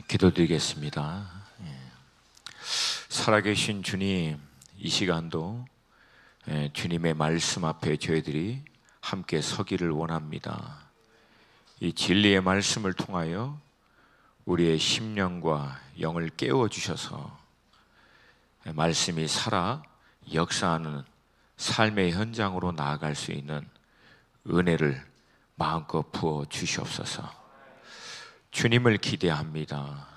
기도드리겠습니다. 살아계신 주님, 이 시간도 주님의 말씀 앞에 저희들이 함께 서기를 원합니다. 이 진리의 말씀을 통하여 우리의 심령과 영을 깨워주셔서 말씀이 살아 역사하는 삶의 현장으로 나아갈 수 있는 은혜를 마음껏 부어 주시옵소서. 주님을 기대합니다.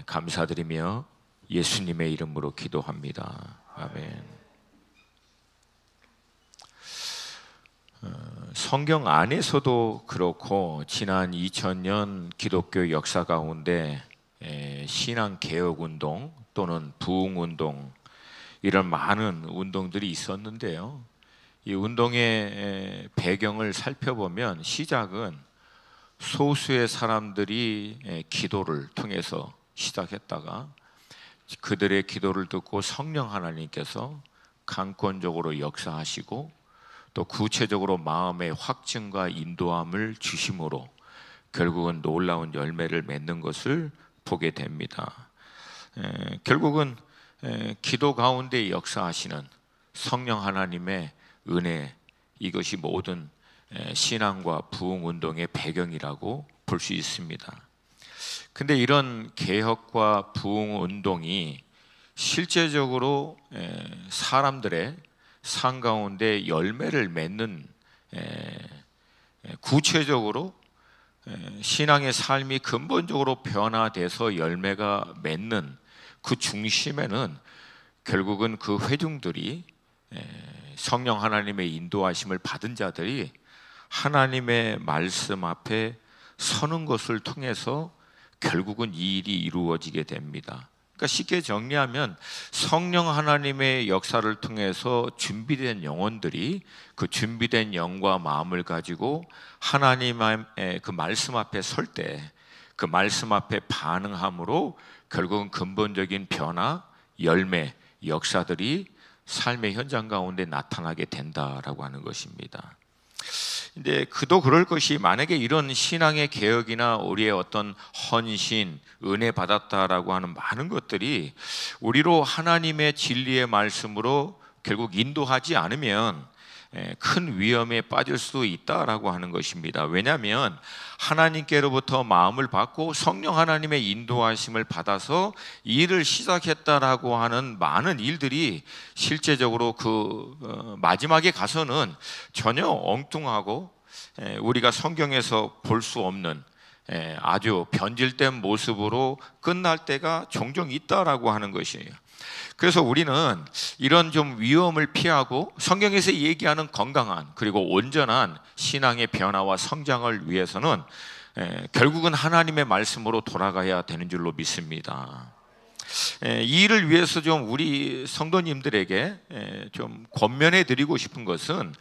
감사드리며 예수님의 이름으로 기도합니다. 아멘. 성경 안에서도 그렇고 지난 2000년 기독교 역사 가운데 신앙개혁운동 또는 부흥운동, 이런 많은 운동들이 있었는데요, 이 운동의 배경을 살펴보면 시작은 소수의 사람들이 기도를 통해서 시작했다가 그들의 기도를 듣고 성령 하나님께서 강권적으로 역사하시고 또 구체적으로 마음의 확증과 인도함을 주심으로 결국은 놀라운 열매를 맺는 것을 보게 됩니다. 결국은 기도 가운데 역사하시는 성령 하나님의 은혜, 이것이 모든 신앙과 부흥운동의 배경이라고 볼 수 있습니다. 근데 이런 개혁과 부흥운동이 실제적으로 사람들의 삶 가운데 열매를 맺는, 구체적으로 신앙의 삶이 근본적으로 변화돼서 열매가 맺는 그 중심에는 결국은 그 회중들이, 성령 하나님의 인도하심을 받은 자들이 하나님의 말씀 앞에 서는 것을 통해서 결국은 이 일이 이루어지게 됩니다. 그러니까 쉽게 정리하면 성령 하나님의 역사를 통해서 준비된 영혼들이 그 준비된 영과 마음을 가지고 하나님의 그 말씀 앞에 설 때 그 말씀 앞에 반응함으로 결국은 근본적인 변화, 열매, 역사들이 삶의 현장 가운데 나타나게 된다라고 하는 것입니다. 근데 그도 그럴 것이, 만약에 이런 신앙의 개혁이나 우리의 어떤 헌신, 은혜 받았다라고 하는 많은 것들이 우리로 하나님의 진리의 말씀으로 결국 인도하지 않으면 큰 위험에 빠질 수도 있다라고 하는 것입니다. 왜냐하면 하나님께로부터 마음을 받고 성령 하나님의 인도하심을 받아서 일을 시작했다라고 하는 많은 일들이 실제적으로 그 마지막에 가서는 전혀 엉뚱하고 우리가 성경에서 볼 수 없는 아주 변질된 모습으로 끝날 때가 종종 있다라고 하는 것이에요. 그래서 우리는 이런 좀 위험을 피하고 성경에서 얘기하는 건강한 그리고 온전한 신앙의 변화와 성장을 위해서는 결국은 하나님의 말씀으로 돌아가야 되는 줄로 믿습니다. 이 일을 위해서 좀 우리 성도님들에게 좀 권면해 드리고 싶은 것은,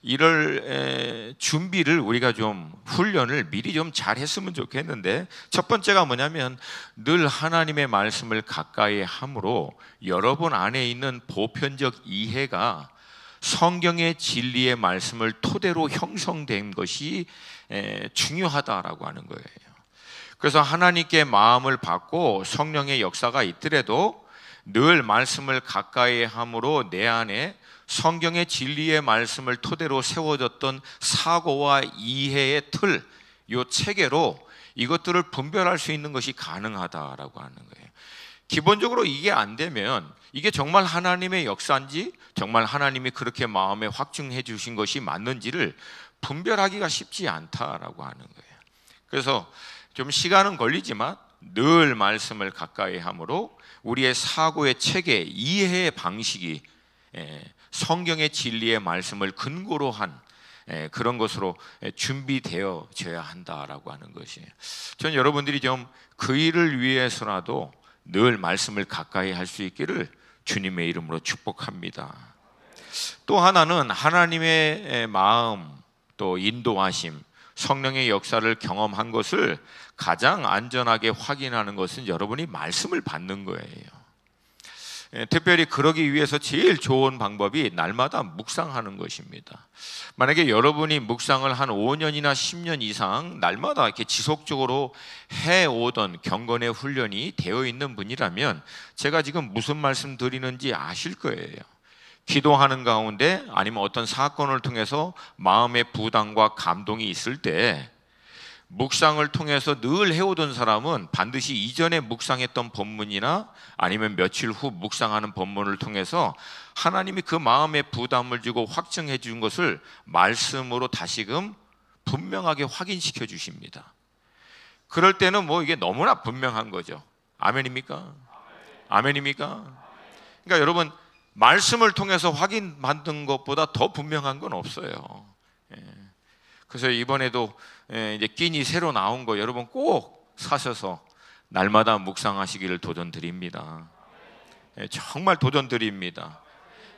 이럴 준비를 우리가 좀 훈련을 미리 좀 잘 했으면 좋겠는데, 첫 번째가 뭐냐면 늘 하나님의 말씀을 가까이 함으로 여러분 안에 있는 보편적 이해가 성경의 진리의 말씀을 토대로 형성된 것이 중요하다라고 하는 거예요. 그래서 하나님께 마음을 받고 성령의 역사가 있더라도 늘 말씀을 가까이 함으로 내 안에 성경의 진리의 말씀을 토대로 세워졌던 사고와 이해의 틀, 이 체계로 이것들을 분별할 수 있는 것이 가능하다라고 하는 거예요. 기본적으로 이게 안 되면 이게 정말 하나님의 역사인지, 정말 하나님이 그렇게 마음에 확증해 주신 것이 맞는지를 분별하기가 쉽지 않다라고 하는 거예요. 그래서 좀 시간은 걸리지만 늘 말씀을 가까이 함으로 우리의 사고의 체계, 이해의 방식이 성경의 진리의 말씀을 근거로 한 그런 것으로 준비되어져야 한다라고 하는 것이에요. 저는 여러분들이 좀 그 일을 위해서라도 늘 말씀을 가까이 할 수 있기를 주님의 이름으로 축복합니다. 또 하나는 하나님의 마음, 또 인도하심, 성령의 역사를 경험한 것을 가장 안전하게 확인하는 것은 여러분이 말씀을 받는 거예요. 특별히 그러기 위해서 제일 좋은 방법이 날마다 묵상하는 것입니다. 만약에 여러분이 묵상을 한 5년이나 10년 이상 날마다 이렇게 지속적으로 해오던 경건의 훈련이 되어 있는 분이라면 제가 지금 무슨 말씀 드리는지 아실 거예요. 기도하는 가운데 아니면 어떤 사건을 통해서 마음의 부담과 감동이 있을 때 묵상을 통해서 늘 해오던 사람은 반드시 이전에 묵상했던 본문이나 아니면 며칠 후 묵상하는 본문을 통해서 하나님이 그 마음의 부담을 주고 확증해 준 것을 말씀으로 다시금 분명하게 확인시켜 주십니다. 그럴 때는 뭐 이게 너무나 분명한 거죠. 아멘입니까? 아멘입니까? 그러니까 여러분, 말씀을 통해서 확인받는 것보다 더 분명한 건 없어요. 그래서 이번에도 이제 끼니 새로 나온 거 여러분 꼭 사셔서 날마다 묵상하시기를 도전드립니다. 정말 도전드립니다.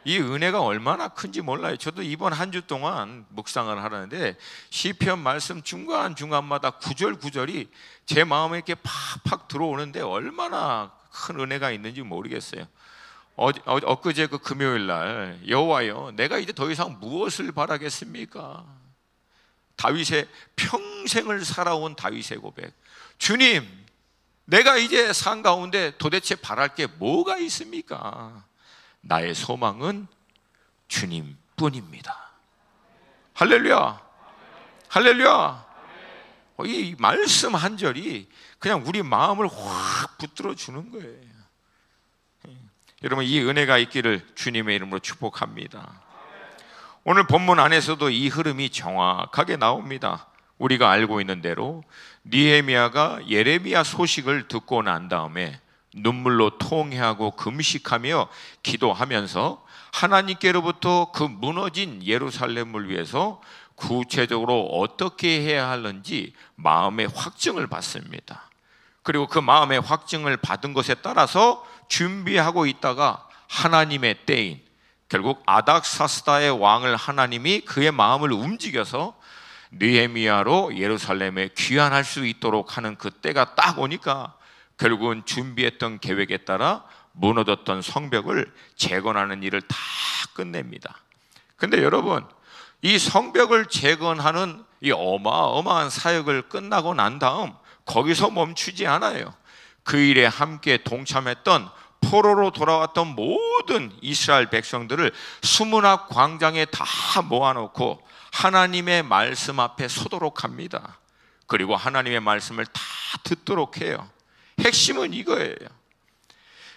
이 은혜가 얼마나 큰지 몰라요. 저도 이번 한 주 동안 묵상을 하는데 시편 말씀 중간중간마다 구절구절이 제 마음에 이렇게 팍팍 들어오는데 얼마나 큰 은혜가 있는지 모르겠어요. 엊그제 그 금요일 날 여호와여, 내가 이제 더 이상 무엇을 바라겠습니까? 다윗의 평생을 살아온 다윗의 고백. 주님, 내가 이제 산 가운데 도대체 바랄 게 뭐가 있습니까? 나의 소망은 주님뿐입니다. 할렐루야, 할렐루야. 이 말씀 한 절이 그냥 우리 마음을 확 붙들어 주는 거예요. 여러분, 이 은혜가 있기를 주님의 이름으로 축복합니다. 오늘 본문 안에서도 이 흐름이 정확하게 나옵니다. 우리가 알고 있는 대로 느헤미야가 예레미야 소식을 듣고 난 다음에 눈물로 통회하고 금식하며 기도하면서 하나님께로부터 그 무너진 예루살렘을 위해서 구체적으로 어떻게 해야 하는지 마음의 확증을 받습니다. 그리고 그 마음의 확증을 받은 것에 따라서 준비하고 있다가 하나님의 때인, 결국 아닥사스다의 왕을 하나님이 그의 마음을 움직여서 느헤미야로 예루살렘에 귀환할 수 있도록 하는 그 때가 딱 오니까 결국은 준비했던 계획에 따라 무너졌던 성벽을 재건하는 일을 다 끝냅니다. 근데 여러분, 이 성벽을 재건하는 이 어마어마한 사역을 끝나고 난 다음 거기서 멈추지 않아요. 그 일에 함께 동참했던 포로로 돌아왔던 모든 이스라엘 백성들을 수문학 광장에 다 모아놓고 하나님의 말씀 앞에 서도록 합니다. 그리고 하나님의 말씀을 다 듣도록 해요. 핵심은 이거예요.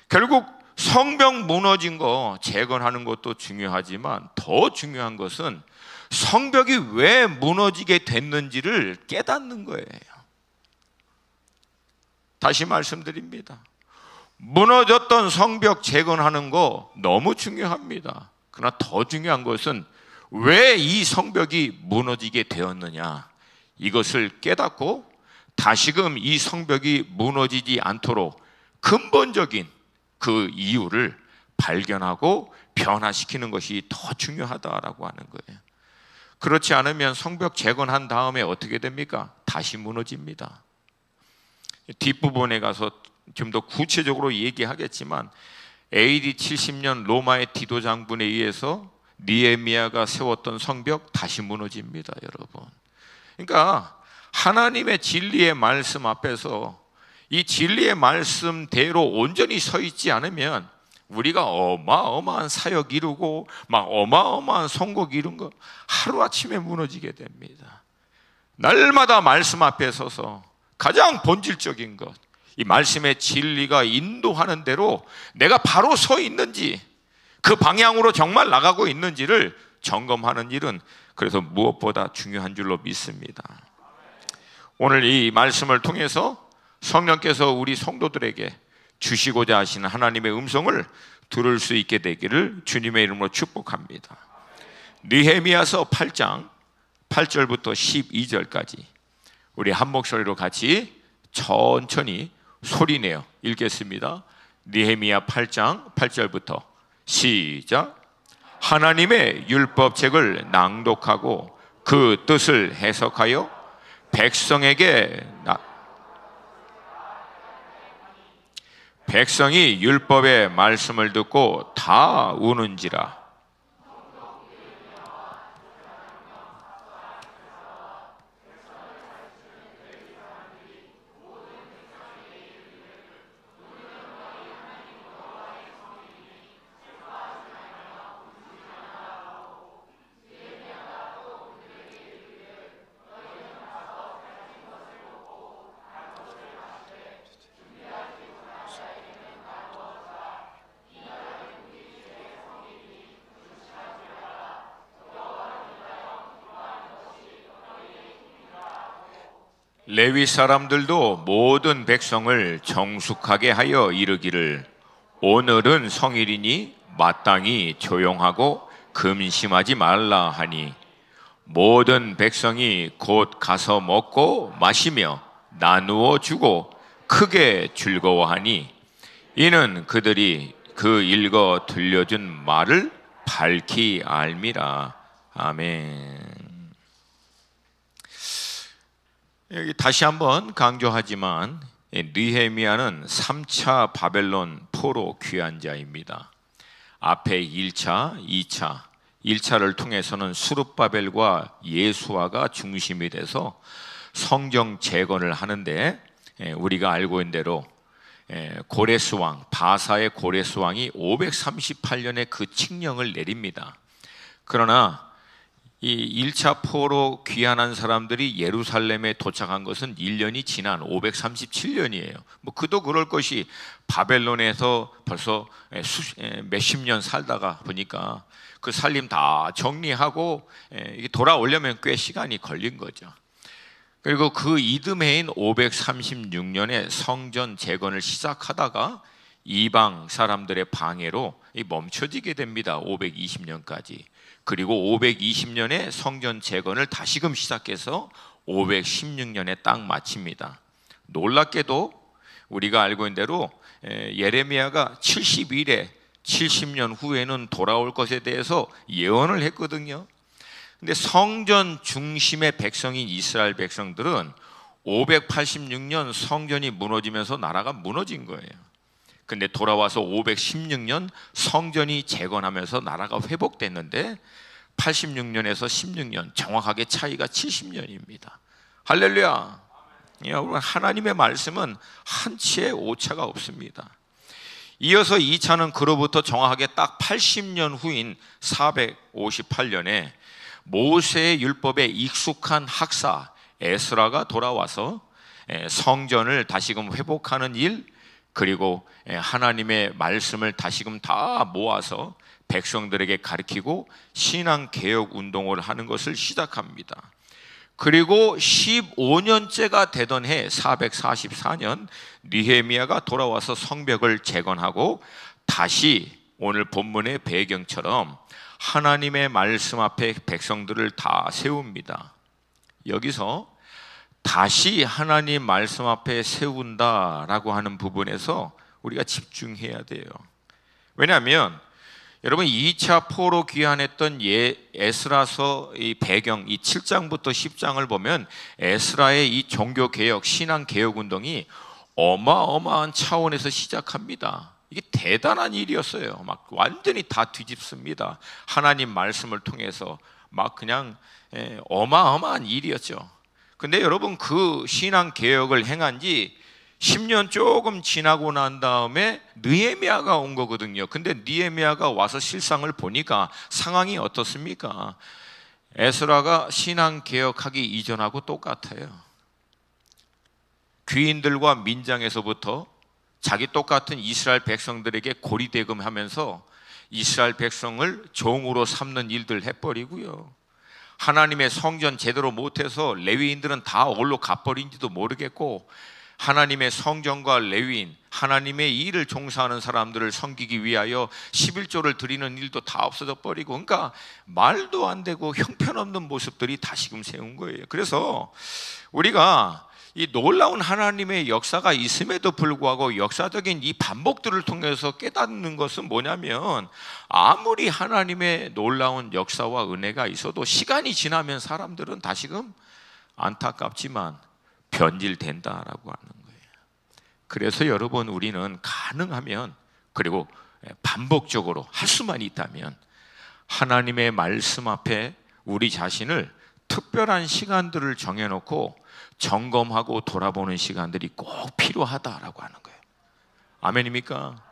결국 성벽 무너진 거 재건하는 것도 중요하지만 더 중요한 것은 성벽이 왜 무너지게 됐는지를 깨닫는 거예요. 다시 말씀드립니다. 무너졌던 성벽 재건하는 거 너무 중요합니다. 그러나 더 중요한 것은 왜 이 성벽이 무너지게 되었느냐, 이것을 깨닫고 다시금 이 성벽이 무너지지 않도록 근본적인 그 이유를 발견하고 변화시키는 것이 더 중요하다라고 하는 거예요. 그렇지 않으면 성벽 재건한 다음에 어떻게 됩니까? 다시 무너집니다. 뒷부분에 가서 좀 더 구체적으로 얘기하겠지만 AD 70년 로마의 디도 장군에 의해서 느헤미야가 세웠던 성벽 다시 무너집니다, 여러분. 그러니까 하나님의 진리의 말씀 앞에서 이 진리의 말씀대로 온전히 서 있지 않으면 우리가 어마어마한 사역 이루고 막 어마어마한 선곡 이룬 거 하루아침에 무너지게 됩니다. 날마다 말씀 앞에 서서 가장 본질적인 것, 이 말씀의 진리가 인도하는 대로 내가 바로 서 있는지, 그 방향으로 정말 나가고 있는지를 점검하는 일은 그래서 무엇보다 중요한 줄로 믿습니다. 오늘 이 말씀을 통해서 성령께서 우리 성도들에게 주시고자 하시는 하나님의 음성을 들을 수 있게 되기를 주님의 이름으로 축복합니다. 느헤미야서 8장 8절부터 12절까지 우리 한 목소리로 같이 천천히 소리내어 읽겠습니다. 느헤미야 8장 8절부터 시작. 하나님의 율법책을 낭독하고 그 뜻을 해석하여 백성이 율법의 말씀을 듣고 다 우는지라. 레위 사람들도 모든 백성을 정숙하게 하여 이르기를, 오늘은 성일이니 마땅히 조용하고 금심하지 말라 하니, 모든 백성이 곧 가서 먹고 마시며 나누어 주고 크게 즐거워하니, 이는 그들이 그 읽어 들려준 말을 밝히 알미라. 아멘. 여기 다시 한번 강조하지만 느헤미야는 3차 바벨론 포로 귀환 자입니다. 앞에 1차, 2차, 1차를 통해서는 수룹바벨과 예수아가 중심이 돼서 성정 재건을 하는데, 우리가 알고 있는 대로 고레스 왕, 바사의 고레스 왕이 538년에 그 칙령을 내립니다. 그러나 이 1차 포로 귀환한 사람들이 예루살렘에 도착한 것은 1년이 지난 537년이에요. 뭐 그도 그럴 것이 바벨론에서 벌써 몇십 년 살다가 보니까 그 살림 다 정리하고 돌아오려면 꽤 시간이 걸린 거죠. 그리고 그 이듬해인 536년에 성전 재건을 시작하다가 이방 사람들의 방해로 멈춰지게 됩니다. 520년까지. 그리고 520년에 성전 재건을 다시금 시작해서 516년에 딱 마칩니다. 놀랍게도 우리가 알고 있는 대로 예레미야가 70일에 70년 후에는 돌아올 것에 대해서 예언을 했거든요. 근데 성전 중심의 백성인 이스라엘 백성들은 586년 성전이 무너지면서 나라가 무너진 거예요. 근데 돌아와서 516년 성전이 재건하면서 나라가 회복됐는데 86년에서 16년, 정확하게 차이가 70년입니다. 할렐루야. 여러분, 하나님의 말씀은 한치의 오차가 없습니다. 이어서 2차는 그로부터 정확하게 딱 80년 후인 458년에 모세의 율법에 익숙한 학사 에스라가 돌아와서 성전을 다시금 회복하는 일, 그리고 하나님의 말씀을 다시금 다 모아서 백성들에게 가르치고 신앙 개혁 운동을 하는 것을 시작합니다. 그리고 15년째가 되던 해 444년 느헤미야가 돌아와서 성벽을 재건하고 다시 오늘 본문의 배경처럼 하나님의 말씀 앞에 백성들을 다 세웁니다. 여기서 다시 하나님 말씀 앞에 세운다라고 하는 부분에서 우리가 집중해야 돼요. 왜냐하면 여러분 2차 포로 귀환했던 에스라서 이 배경, 이 7장부터 10장을 보면 에스라의 이 종교개혁, 신앙개혁 운동이 어마어마한 차원에서 시작합니다. 이게 대단한 일이었어요. 막 완전히 다 뒤집습니다. 하나님 말씀을 통해서 막 그냥 어마어마한 일이었죠. 근데 여러분 그 신앙 개혁을 행한 지 10년 조금 지나고 난 다음에 느헤미야가 온 거거든요. 근데 느헤미야가 와서 실상을 보니까 상황이 어떻습니까? 에스라가 신앙 개혁하기 이전하고 똑같아요. 귀인들과 민장에서부터 자기 똑같은 이스라엘 백성들에게 고리대금하면서 이스라엘 백성을 종으로 삼는 일들 해버리고요. 하나님의 성전 제대로 못해서 레위인들은 다 어디로 가버린지도 모르겠고, 하나님의 성전과 레위인, 하나님의 일을 종사하는 사람들을 섬기기 위하여 11조를 드리는 일도 다 없어져 버리고, 그러니까 말도 안 되고 형편없는 모습들이 다시금 세운 거예요. 그래서 우리가 이 놀라운 하나님의 역사가 있음에도 불구하고 역사적인 이 반복들을 통해서 깨닫는 것은 뭐냐면, 아무리 하나님의 놀라운 역사와 은혜가 있어도 시간이 지나면 사람들은 다시금 안타깝지만 변질된다라고 하는 거예요. 그래서 여러분, 우리는 가능하면, 그리고 반복적으로 할 수만 있다면 하나님의 말씀 앞에 우리 자신을 특별한 시간들을 정해놓고 점검하고 돌아보는 시간들이 꼭 필요하다라고 하는 거예요. 아멘입니까?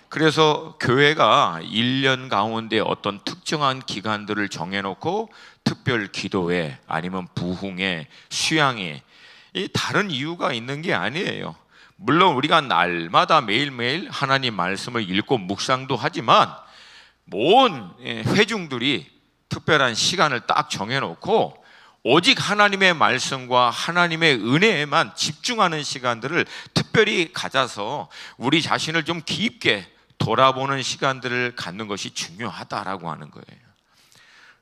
그래서 교회가 1년 가운데 어떤 특정한 기간들을 정해놓고 특별 기도회 아니면 부흥회, 수양회, 이 다른 이유가 있는 게 아니에요. 물론 우리가 날마다 매일매일 하나님 말씀을 읽고 묵상도 하지만 모든 회중들이 특별한 시간을 딱 정해놓고 오직 하나님의 말씀과 하나님의 은혜에만 집중하는 시간들을 특별히 가져서 우리 자신을 좀 깊게 돌아보는 시간들을 갖는 것이 중요하다라고 하는 거예요.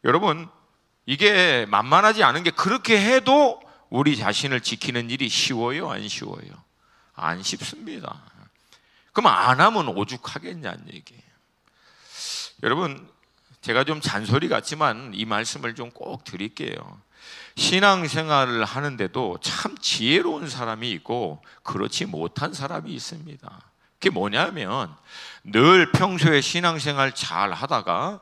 여러분, 이게 만만하지 않은 게, 그렇게 해도 우리 자신을 지키는 일이 쉬워요, 안 쉬워요? 안 쉽습니다. 그럼 안 하면 오죽하겠냐는 얘기예요. 여러분, 제가 좀 잔소리 같지만 이 말씀을 좀 꼭 드릴게요. 신앙생활을 하는데도 참 지혜로운 사람이 있고 그렇지 못한 사람이 있습니다. 그게 뭐냐면, 늘 평소에 신앙생활 잘 하다가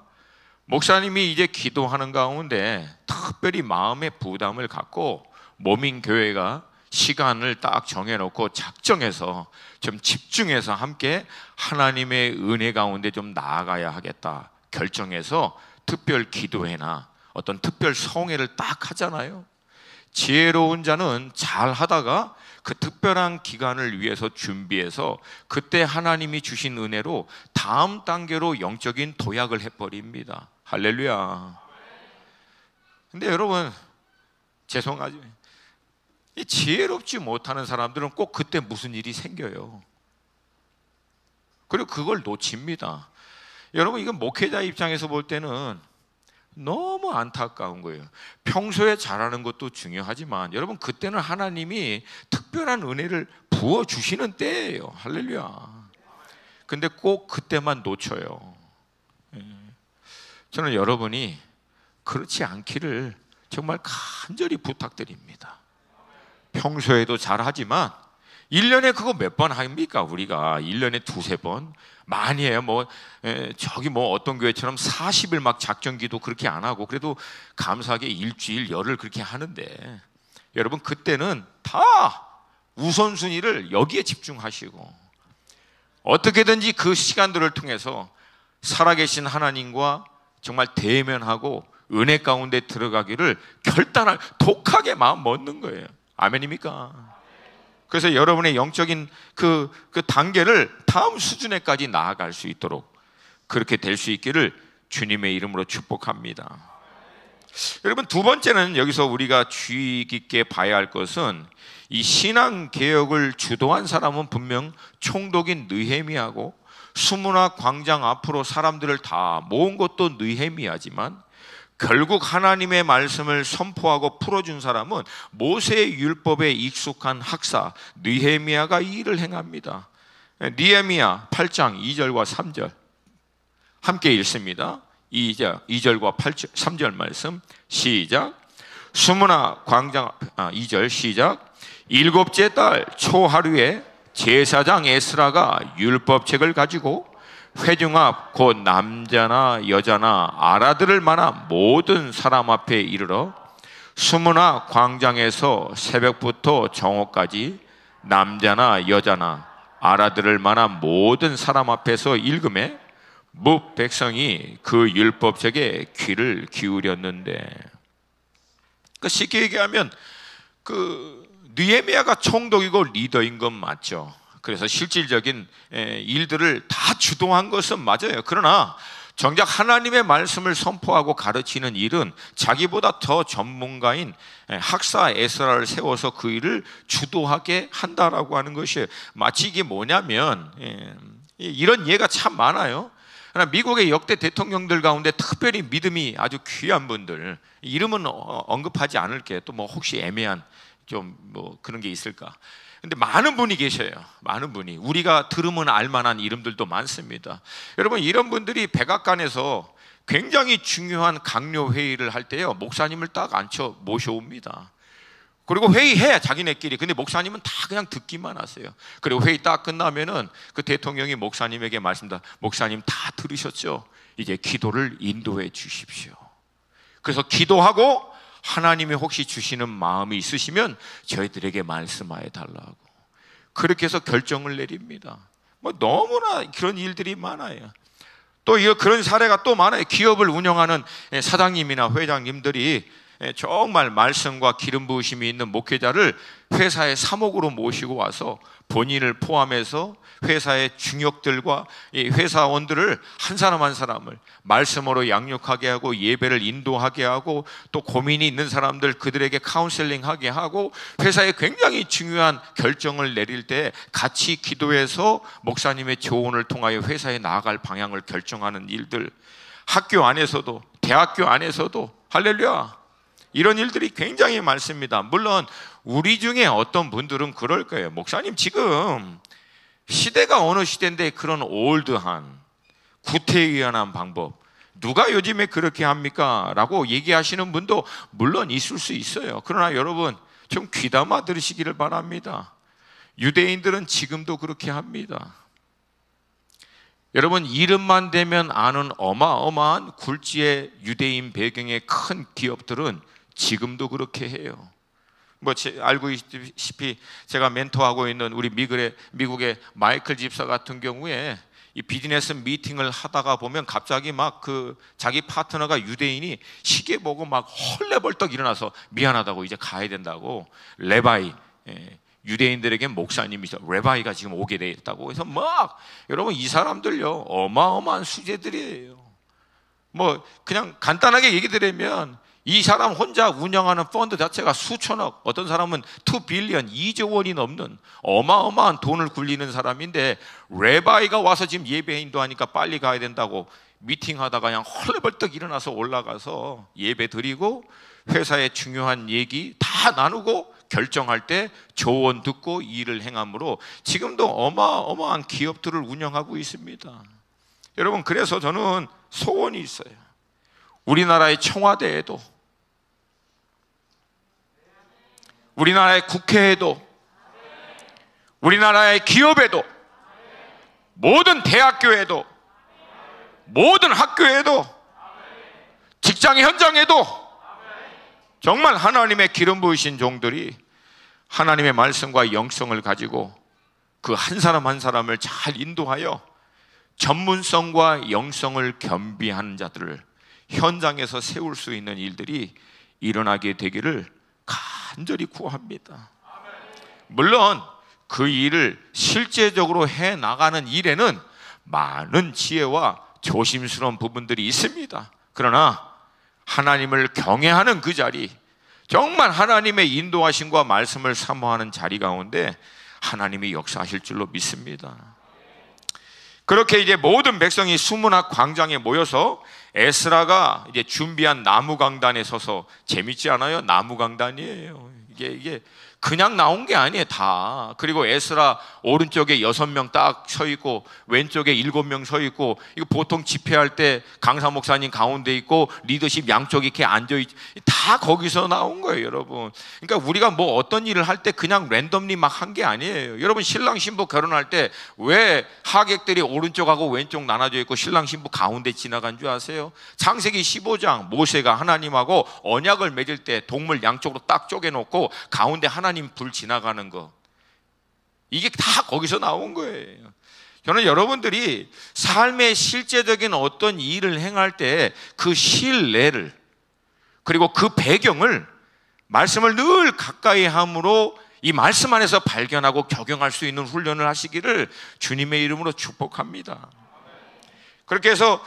목사님이 이제 기도하는 가운데 특별히 마음의 부담을 갖고 모민교회가 시간을 딱 정해놓고 작정해서 좀 집중해서 함께 하나님의 은혜 가운데 좀 나아가야 하겠다 결정해서 특별 기도회나 어떤 특별 성회를 딱 하잖아요. 지혜로운 자는 잘 하다가 그 특별한 기간을 위해서 준비해서 그때 하나님이 주신 은혜로 다음 단계로 영적인 도약을 해버립니다. 할렐루야. 근데 여러분, 죄송하지만 지혜롭지 못하는 사람들은 꼭 그때 무슨 일이 생겨요. 그리고 그걸 놓칩니다. 여러분, 이건 목회자 입장에서 볼 때는 너무 안타까운 거예요. 평소에 잘하는 것도 중요하지만 여러분, 그때는 하나님이 특별한 은혜를 부어주시는 때예요. 할렐루야. 근데 꼭 그때만 놓쳐요. 저는 여러분이 그렇지 않기를 정말 간절히 부탁드립니다. 평소에도 잘하지만 1년에 그거 몇 번 합니까? 우리가 1년에 두세 번 많이 해요. 저기 어떤 교회처럼 40일 막 작정기도 그렇게 안 하고, 그래도 감사하게 일주일, 열흘 그렇게 하는데, 여러분 그때는 다 우선순위를 여기에 집중하시고 어떻게든지 그 시간들을 통해서 살아계신 하나님과 정말 대면하고 은혜 가운데 들어가기를 결단할, 독하게 마음 먹는 거예요. 아멘입니까? 그래서 여러분의 영적인 그 단계를 다음 수준에까지 나아갈 수 있도록 그렇게 될 수 있기를 주님의 이름으로 축복합니다. 여러분, 두 번째는 여기서 우리가 주의 깊게 봐야 할 것은, 이 신앙개혁을 주도한 사람은 분명 총독인 느헤미야고 수문화 광장 앞으로 사람들을 다 모은 것도 느헤미야지만 결국 하나님의 말씀을 선포하고 풀어준 사람은 모세의 율법에 익숙한 학사 느헤미야가 이 일을 행합니다. 느헤미야 8장 2절과 3절 함께 읽습니다. 2절과 3절 말씀 시작. 수문화 광장 2절 시작. 일곱째 달 초하루에 제사장 에스라가 율법책을 가지고 회중 앞 곧 남자나 여자나 알아들을 만한 모든 사람 앞에 이르러 수문화 광장에서 새벽부터 정오까지 남자나 여자나 알아들을 만한 모든 사람 앞에서 읽음에 뭇 백성이 그 율법책에 귀를 기울였는데, 쉽게 얘기하면 느헤미야가 총독이고 리더인 건 맞죠. 그래서 실질적인 일들을 다 주도한 것은 맞아요. 그러나 정작 하나님의 말씀을 선포하고 가르치는 일은 자기보다 더 전문가인 학사 에스라를 세워서 그 일을 주도하게 한다라고 하는 것이에요. 마치 이게 뭐냐면, 이런 예가 참 많아요. 그러나 미국의 역대 대통령들 가운데 특별히 믿음이 아주 귀한 분들, 이름은 언급하지 않을게. 또 혹시 애매한 좀 그런 게 있을까? 근데 많은 분이 계셔요. 많은 분이. 우리가 들으면 알만한 이름들도 많습니다. 여러분, 이런 분들이 백악관에서 굉장히 중요한 강요 회의를 할 때요, 목사님을 딱 앉혀 모셔옵니다. 그리고 회의해 자기네끼리. 근데 목사님은 다 그냥 듣기만 하세요. 그리고 회의 딱 끝나면은 그 대통령이 목사님에게 말씀다. 목사님 다 들으셨죠? 이제 기도를 인도해 주십시오. 그래서 기도하고 하나님이 혹시 주시는 마음이 있으시면 저희들에게 말씀하여 달라고. 그렇게 해서 결정을 내립니다. 뭐 너무나 그런 일들이 많아요. 또 그런 사례가 또 많아요. 기업을 운영하는 사장님이나 회장님들이 정말 말씀과 기름 부으심이 있는 목회자를 회사의 사목으로 모시고 와서 본인을 포함해서 회사의 중역들과 이 회사원들을 한 사람 한 사람을 말씀으로 양육하게 하고 예배를 인도하게 하고 또 고민이 있는 사람들 그들에게 카운셀링하게 하고 회사에 굉장히 중요한 결정을 내릴 때 같이 기도해서 목사님의 조언을 통하여 회사에 나아갈 방향을 결정하는 일들, 학교 안에서도 대학교 안에서도 할렐루야, 이런 일들이 굉장히 많습니다. 물론 우리 중에 어떤 분들은 그럴 거예요. 목사님, 지금 시대가 어느 시대인데 그런 올드한 구태의연한 방법 누가 요즘에 그렇게 합니까? 라고 얘기하시는 분도 물론 있을 수 있어요. 그러나 여러분 좀 귀담아 들으시기를 바랍니다. 유대인들은 지금도 그렇게 합니다. 여러분, 이름만 대면 아는 어마어마한 굴지의 유대인 배경의 큰 기업들은 지금도 그렇게 해요. 뭐 알고 있다시피 제가 멘토하고 있는 우리 미국의 마이클 집사 같은 경우에 이 비즈니스 미팅을 하다가 보면 갑자기 막 그 자기 파트너가 유대인이 시계 보고 막 헐레벌떡 일어나서 미안하다고 이제 가야 된다고 레바이, 유대인들에게 목사님이죠. 레바이가 지금 오게 돼 있다고 해서 막 여러분 이 사람들요 어마어마한 수제들이에요. 뭐 그냥 간단하게 얘기 드리면 이 사람 혼자 운영하는 펀드 자체가 수천억, 어떤 사람은 2 빌리언, 2조 원이 넘는 어마어마한 돈을 굴리는 사람인데 레바이가 와서 지금 예배 인도하니까 빨리 가야 된다고 미팅하다가 그냥 헐레벌떡 일어나서 올라가서 예배 드리고 회사의 중요한 얘기 다 나누고 결정할 때 조언 듣고 일을 행함으로 지금도 어마어마한 기업들을 운영하고 있습니다. 여러분, 그래서 저는 소원이 있어요. 우리나라의 청와대에도, 우리나라의 국회에도, 우리나라의 기업에도, 모든 대학교에도, 모든 학교에도, 직장 현장에도 정말 하나님의 기름 부으신 종들이 하나님의 말씀과 영성을 가지고 그 한 사람 한 사람을 잘 인도하여 전문성과 영성을 겸비하는 자들을 현장에서 세울 수 있는 일들이 일어나게 되기를 간절히 구합니다. 물론 그 일을 실제적으로 해나가는 일에는 많은 지혜와 조심스러운 부분들이 있습니다. 그러나 하나님을 경외하는 그 자리, 정말 하나님의 인도하심과 말씀을 사모하는 자리 가운데 하나님이 역사하실 줄로 믿습니다. 그렇게 이제 모든 백성이 수문학 광장에 모여서 에스라가 이제 준비한 나무 강단에 서서, 재밌지 않아요? 나무 강단이에요. 이게 그냥 나온 게 아니에요, 다. 그리고 에스라 오른쪽에 6명 딱 서 있고 왼쪽에 7명 서 있고, 이거 보통 집회할 때 강사 목사님 가운데 있고 리더십 양쪽에 이렇게 앉아 있, 다 거기서 나온 거예요, 여러분. 그러니까 우리가 뭐 어떤 일을 할 때 그냥 랜덤리 막 한 게 아니에요. 여러분, 신랑 신부 결혼할 때 왜 하객들이 오른쪽하고 왼쪽 나눠져 있고 신랑 신부 가운데 지나간 줄 아세요? 창세기 15장 모세가 하나님하고 언약을 맺을 때 동물 양쪽으로 딱 쪼개놓고 가운데 하나님 불 지나가는 거, 이게 다 거기서 나온 거예요. 저는 여러분들이 삶의 실제적인 어떤 일을 행할 때 그 신뢰를, 그리고 그 배경을, 말씀을 늘 가까이 함으로 이 말씀 안에서 발견하고 적용할 수 있는 훈련을 하시기를 주님의 이름으로 축복합니다. 그렇게 해서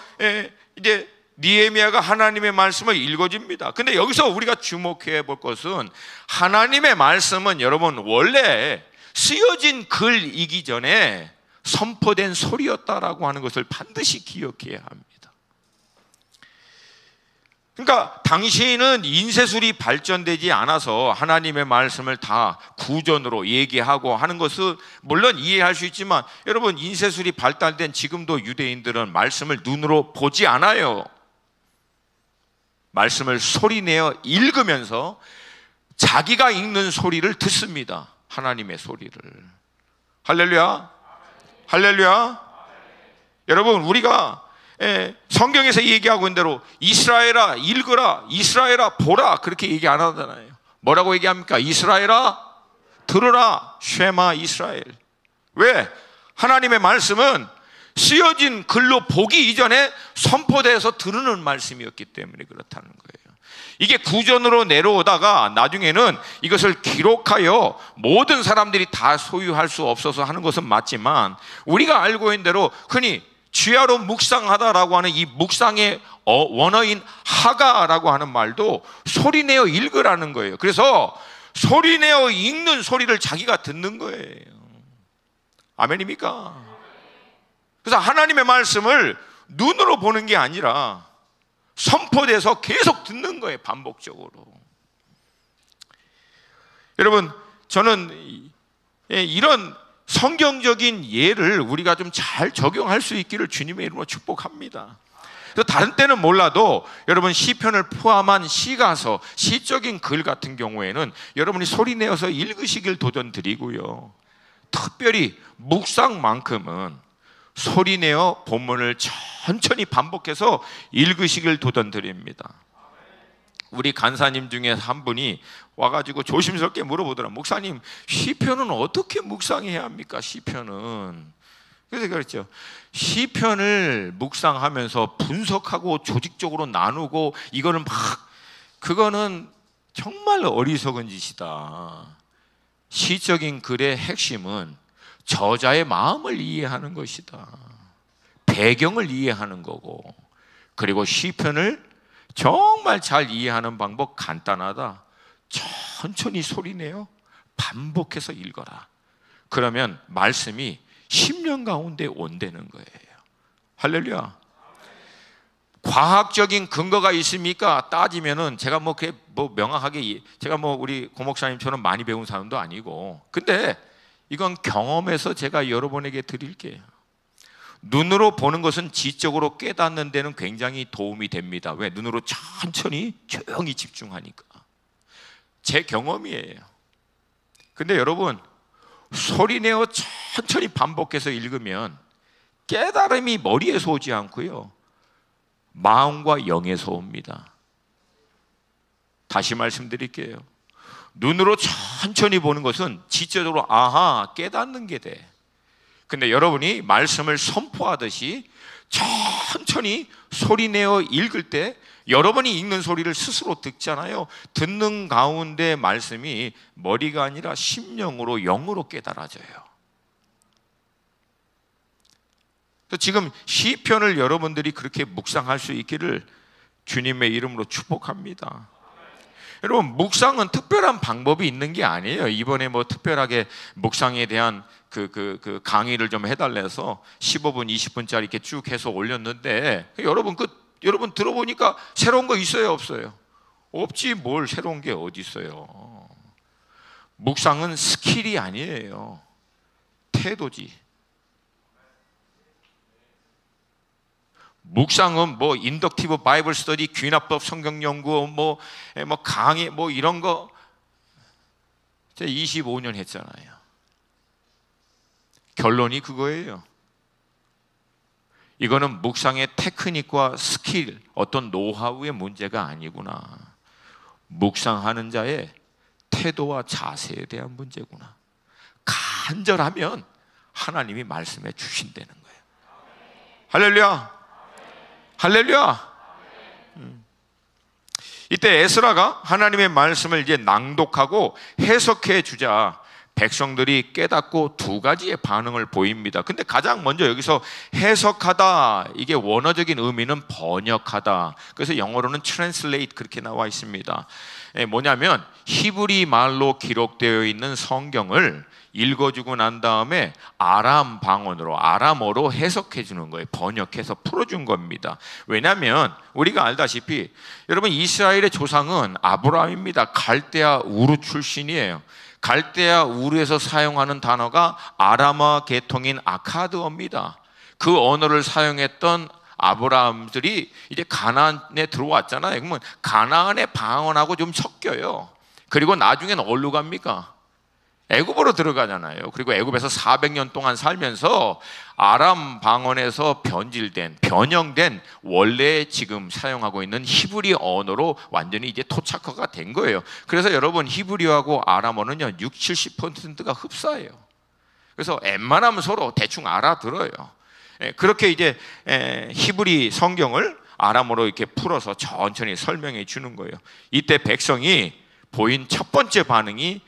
이제 느헤미야가 하나님의 말씀을 읽어줍니다. 근데 여기서 우리가 주목해 볼 것은, 하나님의 말씀은 여러분 원래 쓰여진 글이기 전에 선포된 소리였다라고 하는 것을 반드시 기억해야 합니다. 그러니까 당시에는 인쇄술이 발전되지 않아서 하나님의 말씀을 다 구전으로 얘기하고 하는 것은 물론 이해할 수 있지만, 여러분, 인쇄술이 발달된 지금도 유대인들은 말씀을 눈으로 보지 않아요. 말씀을 소리내어 읽으면서 자기가 읽는 소리를 듣습니다. 하나님의 소리를. 할렐루야, 할렐루야. 여러분, 우리가 성경에서 얘기하고 있는 대로 이스라엘아 읽으라, 이스라엘아 보라, 그렇게 얘기 안 하잖아요. 뭐라고 얘기합니까? 이스라엘아 들으라, 쉐마 이스라엘. 왜? 하나님의 말씀은 쓰여진 글로 보기 이전에 선포돼서 들으는 말씀이었기 때문에 그렇다는 거예요. 이게 구전으로 내려오다가 나중에는 이것을 기록하여 모든 사람들이 다 소유할 수 없어서 하는 것은 맞지만, 우리가 알고 있는 대로 흔히 주야로 묵상하다라고 하는 이 묵상의 원어인 하가라고 하는 말도 소리내어 읽으라는 거예요. 그래서 소리내어 읽는 소리를 자기가 듣는 거예요. 아멘입니까? 그래서 하나님의 말씀을 눈으로 보는 게 아니라 선포돼서 계속 듣는 거예요, 반복적으로. 여러분, 저는 이런 성경적인 예를 우리가 좀 잘 적용할 수 있기를 주님의 이름으로 축복합니다. 그래서 다른 때는 몰라도 여러분, 시편을 포함한 시가서, 시적인 글 같은 경우에는 여러분이 소리내어서 읽으시길 도전드리고요, 특별히 묵상만큼은 소리내어 본문을 천천히 반복해서 읽으시길 도전드립니다. 우리 간사님 중에 한 분이 와가지고 조심스럽게 물어보더라. 목사님, 시편은 어떻게 묵상해야 합니까? 시편은. 그래서 그랬죠. 시편을 묵상하면서 분석하고 조직적으로 나누고 이거는 그거는 정말 어리석은 짓이다. 시적인 글의 핵심은 저자의 마음을 이해하는 것이다. 배경을 이해하는 거고, 그리고 시편을 정말 잘 이해하는 방법 간단하다. 천천히 소리내어 반복해서 읽어라. 그러면 말씀이 10년 가운데 온다는 거예요. 할렐루야. 과학적인 근거가 있습니까? 따지면은 제가 명확하게, 제가 우리 고목사님처럼 많이 배운 사람도 아니고, 근데 이건 경험에서 제가 여러분에게 드릴게요. 눈으로 보는 것은 지적으로 깨닫는 데는 굉장히 도움이 됩니다. 왜? 눈으로 천천히 조용히 집중하니까. 제 경험이에요. 근데 여러분, 소리내어 천천히 반복해서 읽으면 깨달음이 머리에서 오지 않고요, 마음과 영에서 옵니다. 다시 말씀드릴게요. 눈으로 천천히 보는 것은 지적으로 깨닫는 게 돼. 근데 여러분이 말씀을 선포하듯이 천천히 소리내어 읽을 때 여러분이 읽는 소리를 스스로 듣잖아요. 듣는 가운데 말씀이 머리가 아니라 심령으로, 영으로 깨달아져요. 그래서 지금 시편을 여러분들이 그렇게 묵상할 수 있기를 주님의 이름으로 축복합니다. 여러분, 묵상은 특별한 방법이 있는 게 아니에요. 이번에 특별하게 묵상에 대한 그 강의를 좀 해달래서 15분, 20분짜리 이렇게 쭉 해서 올렸는데, 여러분 들어보니까 새로운 거 있어요, 없어요? 없지. 뭘 새로운 게 어디 있어요? 묵상은 스킬이 아니에요. 태도지. 묵상은 인덕티브 바이블 스터디, 귀납법 성경 연구, 강의, 이런 거 제가 25년 했잖아요. 결론이 그거예요. 이거는 묵상의 테크닉과 스킬, 어떤 노하우의 문제가 아니구나. 묵상하는 자의 태도와 자세에 대한 문제구나. 간절하면 하나님이 말씀해 주신다는 거예요. 할렐루야. 할렐루야. 이때 에스라가 하나님의 말씀을 이제 낭독하고 해석해 주자 백성들이 깨닫고 두 가지의 반응을 보입니다. 근데 가장 먼저 여기서 해석하다, 이게 원어적인 의미는 번역하다. 그래서 영어로는 translate 그렇게 나와 있습니다. 뭐냐면 히브리 말로 기록되어 있는 성경을 읽어주고 난 다음에 아람 방언으로, 아람어로 해석해 주는 거예요. 번역해서 풀어준 겁니다. 왜냐하면 우리가 알다시피 여러분, 이스라엘의 조상은 아브라함입니다. 갈대아 우르 출신이에요. 갈대아 우르에서 사용하는 단어가 아람어 계통인 아카드어입니다. 그 언어를 사용했던 아브라함들이 이제 가나안에 들어왔잖아요. 그러면 가나안의 방언하고 좀 섞여요. 그리고 나중에는 어디로 갑니까? 애굽으로 들어가잖아요. 그리고 애굽에서 400년 동안 살면서 아람 방언에서 변형된 원래 지금 사용하고 있는 히브리 언어로 완전히 이제 토착화가 된 거예요. 그래서 여러분, 히브리어하고 아람어는요 60, 70%가 흡사해요. 그래서 웬만하면 서로 대충 알아들어요. 그렇게 이제 히브리 성경을 아람어로 이렇게 풀어서 천천히 설명해 주는 거예요. 이때 백성이 보인 첫 번째 반응이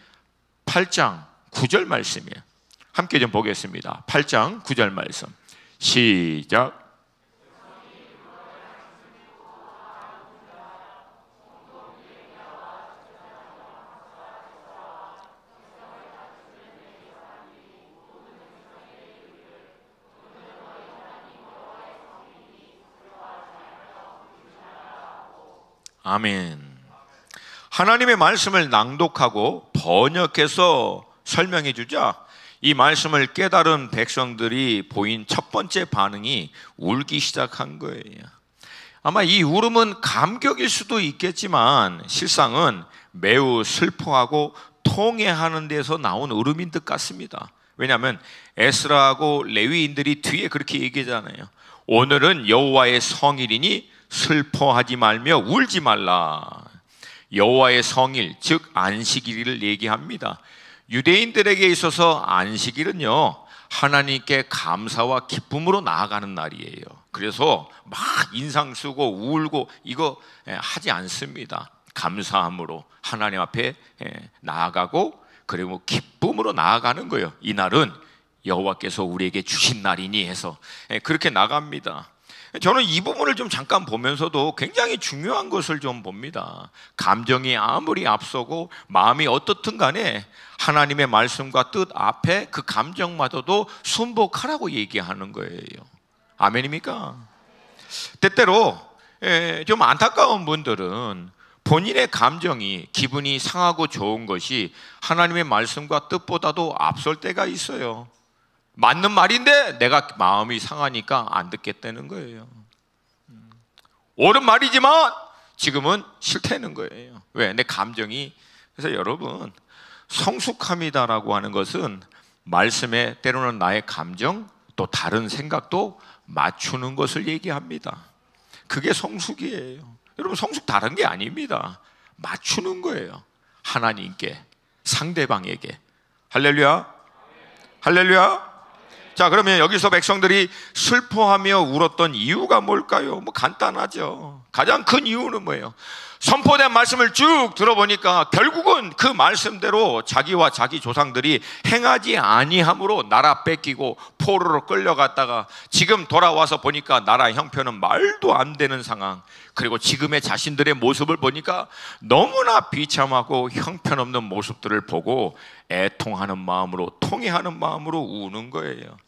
8장 9절 말씀이에요. 함께 좀 보겠습니다. 8장 9절 말씀 시작. 아멘. 하나님의 말씀을 낭독하고 번역해서 설명해 주자 이 말씀을 깨달은 백성들이 보인 첫 번째 반응이 울기 시작한 거예요. 아마 이 울음은 감격일 수도 있겠지만 실상은 매우 슬퍼하고 통회하는 데서 나온 울음인 듯 같습니다. 왜냐하면 에스라하고 레위인들이 뒤에 그렇게 얘기하잖아요. 오늘은 여호와의 성일이니 슬퍼하지 말며 울지 말라. 여호와의 성일, 즉 안식일을 얘기합니다. 유대인들에게 있어서 안식일은요 하나님께 감사와 기쁨으로 나아가는 날이에요. 그래서 막 인상 쓰고 울고 이거 하지 않습니다. 감사함으로 하나님 앞에 나아가고 그리고 기쁨으로 나아가는 거예요. 이 날은 여호와께서 우리에게 주신 날이니 해서 그렇게 나갑니다. 저는 이 부분을 좀 잠깐 보면서도 굉장히 중요한 것을 좀 봅니다. 감정이 아무리 앞서고 마음이 어떻든 간에 하나님의 말씀과 뜻 앞에 그 감정마저도 순복하라고 얘기하는 거예요. 아멘입니까? 때때로 좀 안타까운 분들은 본인의 감정이 기분이 상하고 좋은 것이 하나님의 말씀과 뜻보다도 앞설 때가 있어요. 맞는 말인데 내가 마음이 상하니까 안 듣겠다는 거예요. 옳은 말이지만 지금은 싫다는 거예요. 왜? 내 감정이. 그래서 여러분, 성숙함이다라고 하는 것은 말씀에 때로는 나의 감정 또 다른 생각도 맞추는 것을 얘기합니다. 그게 성숙이에요. 여러분, 성숙 다른 게 아닙니다. 맞추는 거예요. 하나님께, 상대방에게. 할렐루야, 할렐루야. 자, 그러면 여기서 백성들이 슬퍼하며 울었던 이유가 뭘까요? 뭐 간단하죠. 가장 큰 이유는 뭐예요? 선포된 말씀을 쭉 들어보니까 결국은 그 말씀대로 자기와 자기 조상들이 행하지 아니함으로 나라 뺏기고 포로로 끌려갔다가 지금 돌아와서 보니까 나라 형편은 말도 안 되는 상황, 그리고 지금의 자신들의 모습을 보니까 너무나 비참하고 형편없는 모습들을 보고 애통하는 마음으로, 통회하는 마음으로 우는 거예요.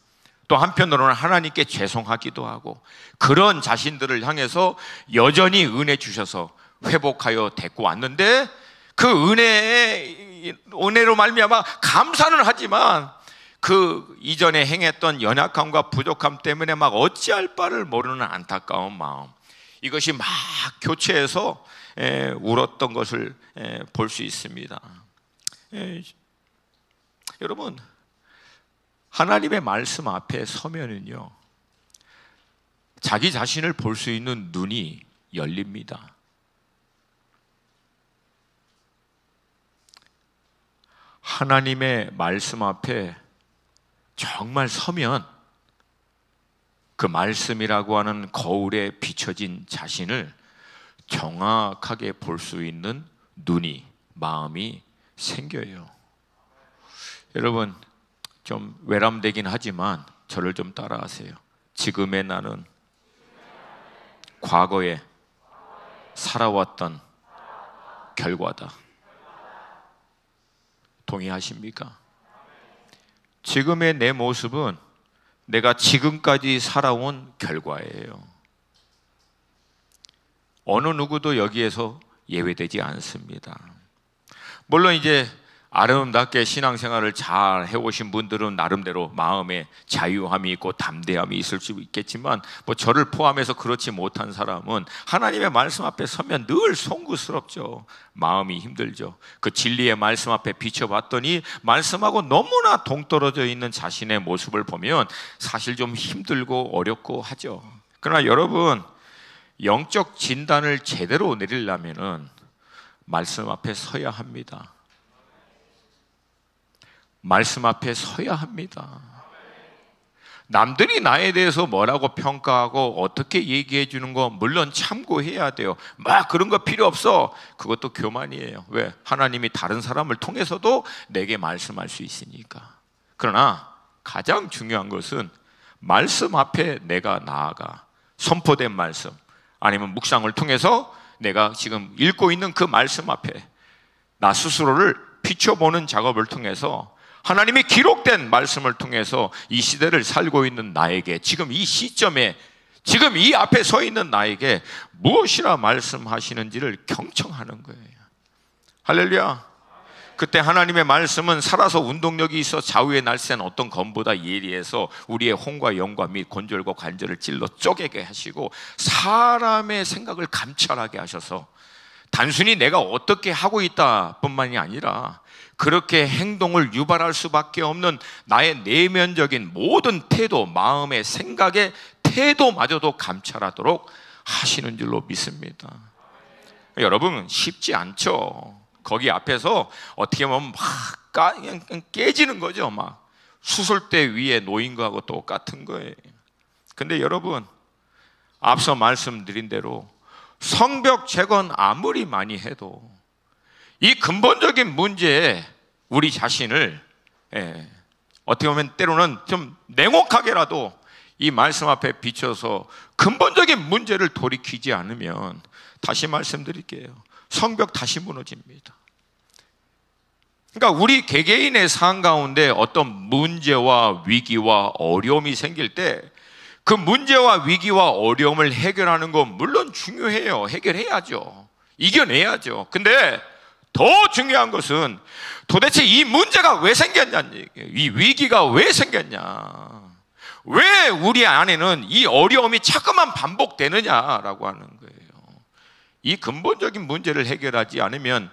또 한편으로는 하나님께 죄송하기도 하고 그런 자신들을 향해서 여전히 은혜 주셔서 회복하여 데리고 왔는데 그 은혜로 말미암아 감사는 하지만 그 이전에 행했던 연약함과 부족함 때문에 막 어찌할 바를 모르는 안타까운 마음, 이것이 막 교체해서 울었던 것을 볼 수 있습니다. 여러분, 하나님의 말씀 앞에 서면은요 자기 자신을 볼 수 있는 눈이 열립니다. 하나님의 말씀 앞에 정말 서면 그 말씀이라고 하는 거울에 비춰진 자신을 정확하게 볼 수 있는 눈이, 마음이 생겨요. 여러분, 좀 외람되긴 하지만 저를 좀 따라하세요. 지금의 나는 과거에 살아왔던 결과다. 동의하십니까? 지금의 내 모습은 내가 지금까지 살아온 결과예요. 어느 누구도 여기에서 예외되지 않습니다. 물론 이제 아름답게 신앙생활을 잘 해오신 분들은 나름대로 마음에 자유함이 있고 담대함이 있을 수 있겠지만, 뭐 저를 포함해서 그렇지 못한 사람은 하나님의 말씀 앞에 서면 늘 송구스럽죠. 마음이 힘들죠. 그 진리의 말씀 앞에 비춰봤더니 말씀하고 너무나 동떨어져 있는 자신의 모습을 보면 사실 좀 힘들고 어렵고 하죠. 그러나 여러분, 영적 진단을 제대로 내리려면은 말씀 앞에 서야 합니다. 말씀 앞에 서야 합니다. 남들이 나에 대해서 뭐라고 평가하고 어떻게 얘기해 주는 거 물론 참고해야 돼요. 막 그런 거 필요 없어. 그것도 교만이에요. 왜? 하나님이 다른 사람을 통해서도 내게 말씀할 수 있으니까. 그러나 가장 중요한 것은 말씀 앞에 내가 나아가 선포된 말씀, 아니면 묵상을 통해서 내가 지금 읽고 있는 그 말씀 앞에 나 스스로를 비춰보는 작업을 통해서 하나님이 기록된 말씀을 통해서 이 시대를 살고 있는 나에게, 지금 이 시점에, 지금 이 앞에 서 있는 나에게 무엇이라 말씀하시는지를 경청하는 거예요. 할렐루야. 그때 하나님의 말씀은 살아서 운동력이 있어 좌우에 날쌘 어떤 검보다 예리해서 우리의 혼과 영과 및 곤절과 관절을 찔러 쪼개게 하시고 사람의 생각을 감찰하게 하셔서 단순히 내가 어떻게 하고 있다 뿐만이 아니라 그렇게 행동을 유발할 수밖에 없는 나의 내면적인 모든 태도, 마음의 생각의 태도마저도 감찰하도록 하시는 줄로 믿습니다. 여러분, 쉽지 않죠. 거기 앞에서 어떻게 보면 막 그냥 깨지는 거죠. 막 수술대 위에 놓인 거하고 똑같은 거예요. 근데 여러분, 앞서 말씀드린 대로 성벽 재건 아무리 많이 해도 이 근본적인 문제에 우리 자신을 어떻게 보면 때로는 좀 냉혹하게라도 이 말씀 앞에 비춰서 근본적인 문제를 돌이키지 않으면, 다시 말씀드릴게요, 성벽 다시 무너집니다. 그러니까 우리 개개인의 삶 가운데 어떤 문제와 위기와 어려움이 생길 때 그 문제와 위기와 어려움을 해결하는 건 물론 중요해요. 해결해야죠. 이겨내야죠. 근데 더 중요한 것은 도대체 이 문제가 왜 생겼냐는 얘기예요. 이 위기가 왜 생겼냐, 왜 우리 안에는 이 어려움이 자꾸만 반복되느냐라고 하는 거예요. 이 근본적인 문제를 해결하지 않으면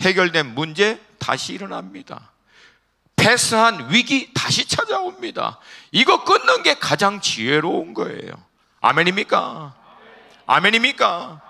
해결된 문제 다시 일어납니다. 패스한 위기 다시 찾아옵니다. 이거 끊는 게 가장 지혜로운 거예요. 아멘입니까? 아멘입니까?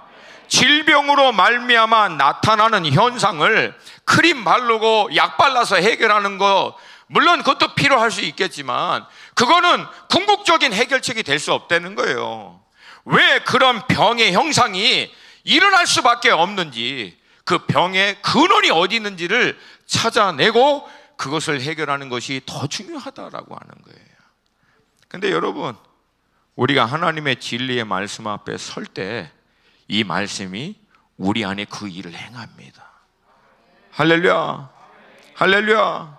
질병으로 말미암아 나타나는 현상을 크림 바르고 약 발라서 해결하는 거, 물론 그것도 필요할 수 있겠지만 그거는 궁극적인 해결책이 될 수 없다는 거예요. 왜 그런 병의 형상이 일어날 수밖에 없는지, 그 병의 근원이 어디 있는지를 찾아내고 그것을 해결하는 것이 더 중요하다라고 하는 거예요. 근데 여러분, 우리가 하나님의 진리의 말씀 앞에 설 때 이 말씀이 우리 안에 그 일을 행합니다. 할렐루야, 할렐루야.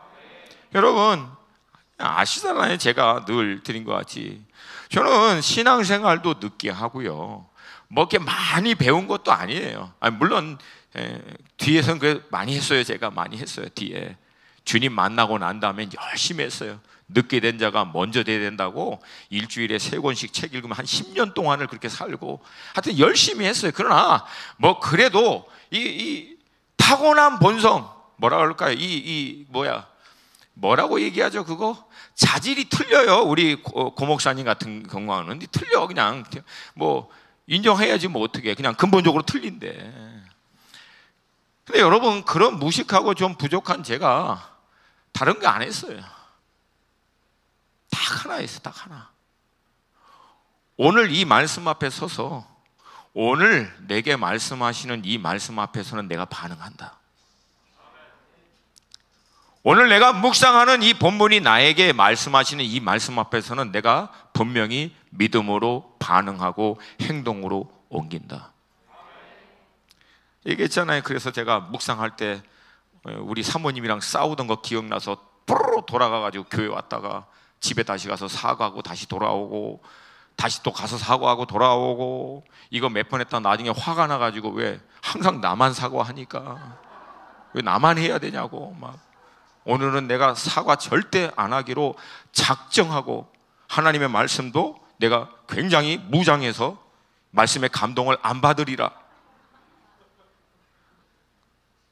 여러분 아시잖아요. 제가 늘 드린 것 같이 저는 신앙생활도 늦게 하고요, 뭐 이렇게 많이 배운 것도 아니에요. 물론 뒤에서는 그래 많이 했어요. 제가 많이 했어요. 뒤에 주님 만나고 난 다음에 열심히 했어요. 늦게 된 자가 먼저 돼야 된다고 일주일에 3권씩 책 읽으면 한 10년 동안을 그렇게 살고 하여튼 열심히 했어요. 그러나 뭐 그래도 이 타고난 본성, 뭐라 그럴까요? 뭐라고 얘기하죠? 그거 자질이 틀려요. 우리 고목사님 같은 경우는 틀려. 그냥 뭐 인정해야지 뭐 어떻게, 그냥 근본적으로 틀린데. 근데 여러분, 그런 무식하고 좀 부족한 제가 다른 거 안 했어요. 딱 하나 했어요. 딱 하나. 오늘 이 말씀 앞에 서서 오늘 내게 말씀하시는 이 말씀 앞에서는 내가 반응한다. 오늘 내가 묵상하는 이 본문이 나에게 말씀하시는 이 말씀 앞에서는 내가 분명히 믿음으로 반응하고 행동으로 옮긴다. 얘기했잖아요. 그래서 제가 묵상할 때 우리 사모님이랑 싸우던 거 기억나서 뽀로로 돌아가가지고 교회 왔다가 집에 다시 가서 사과하고 다시 돌아오고, 다시 또 가서 사과하고 돌아오고, 이거 몇 번 했다 나중에 화가 나가지고, 왜 항상 나만 사과하니까 왜 나만 해야 되냐고 막. 오늘은 내가 사과 절대 안 하기로 작정하고 하나님의 말씀도 내가 굉장히 무장해서 말씀의 감동을 안 받으리라.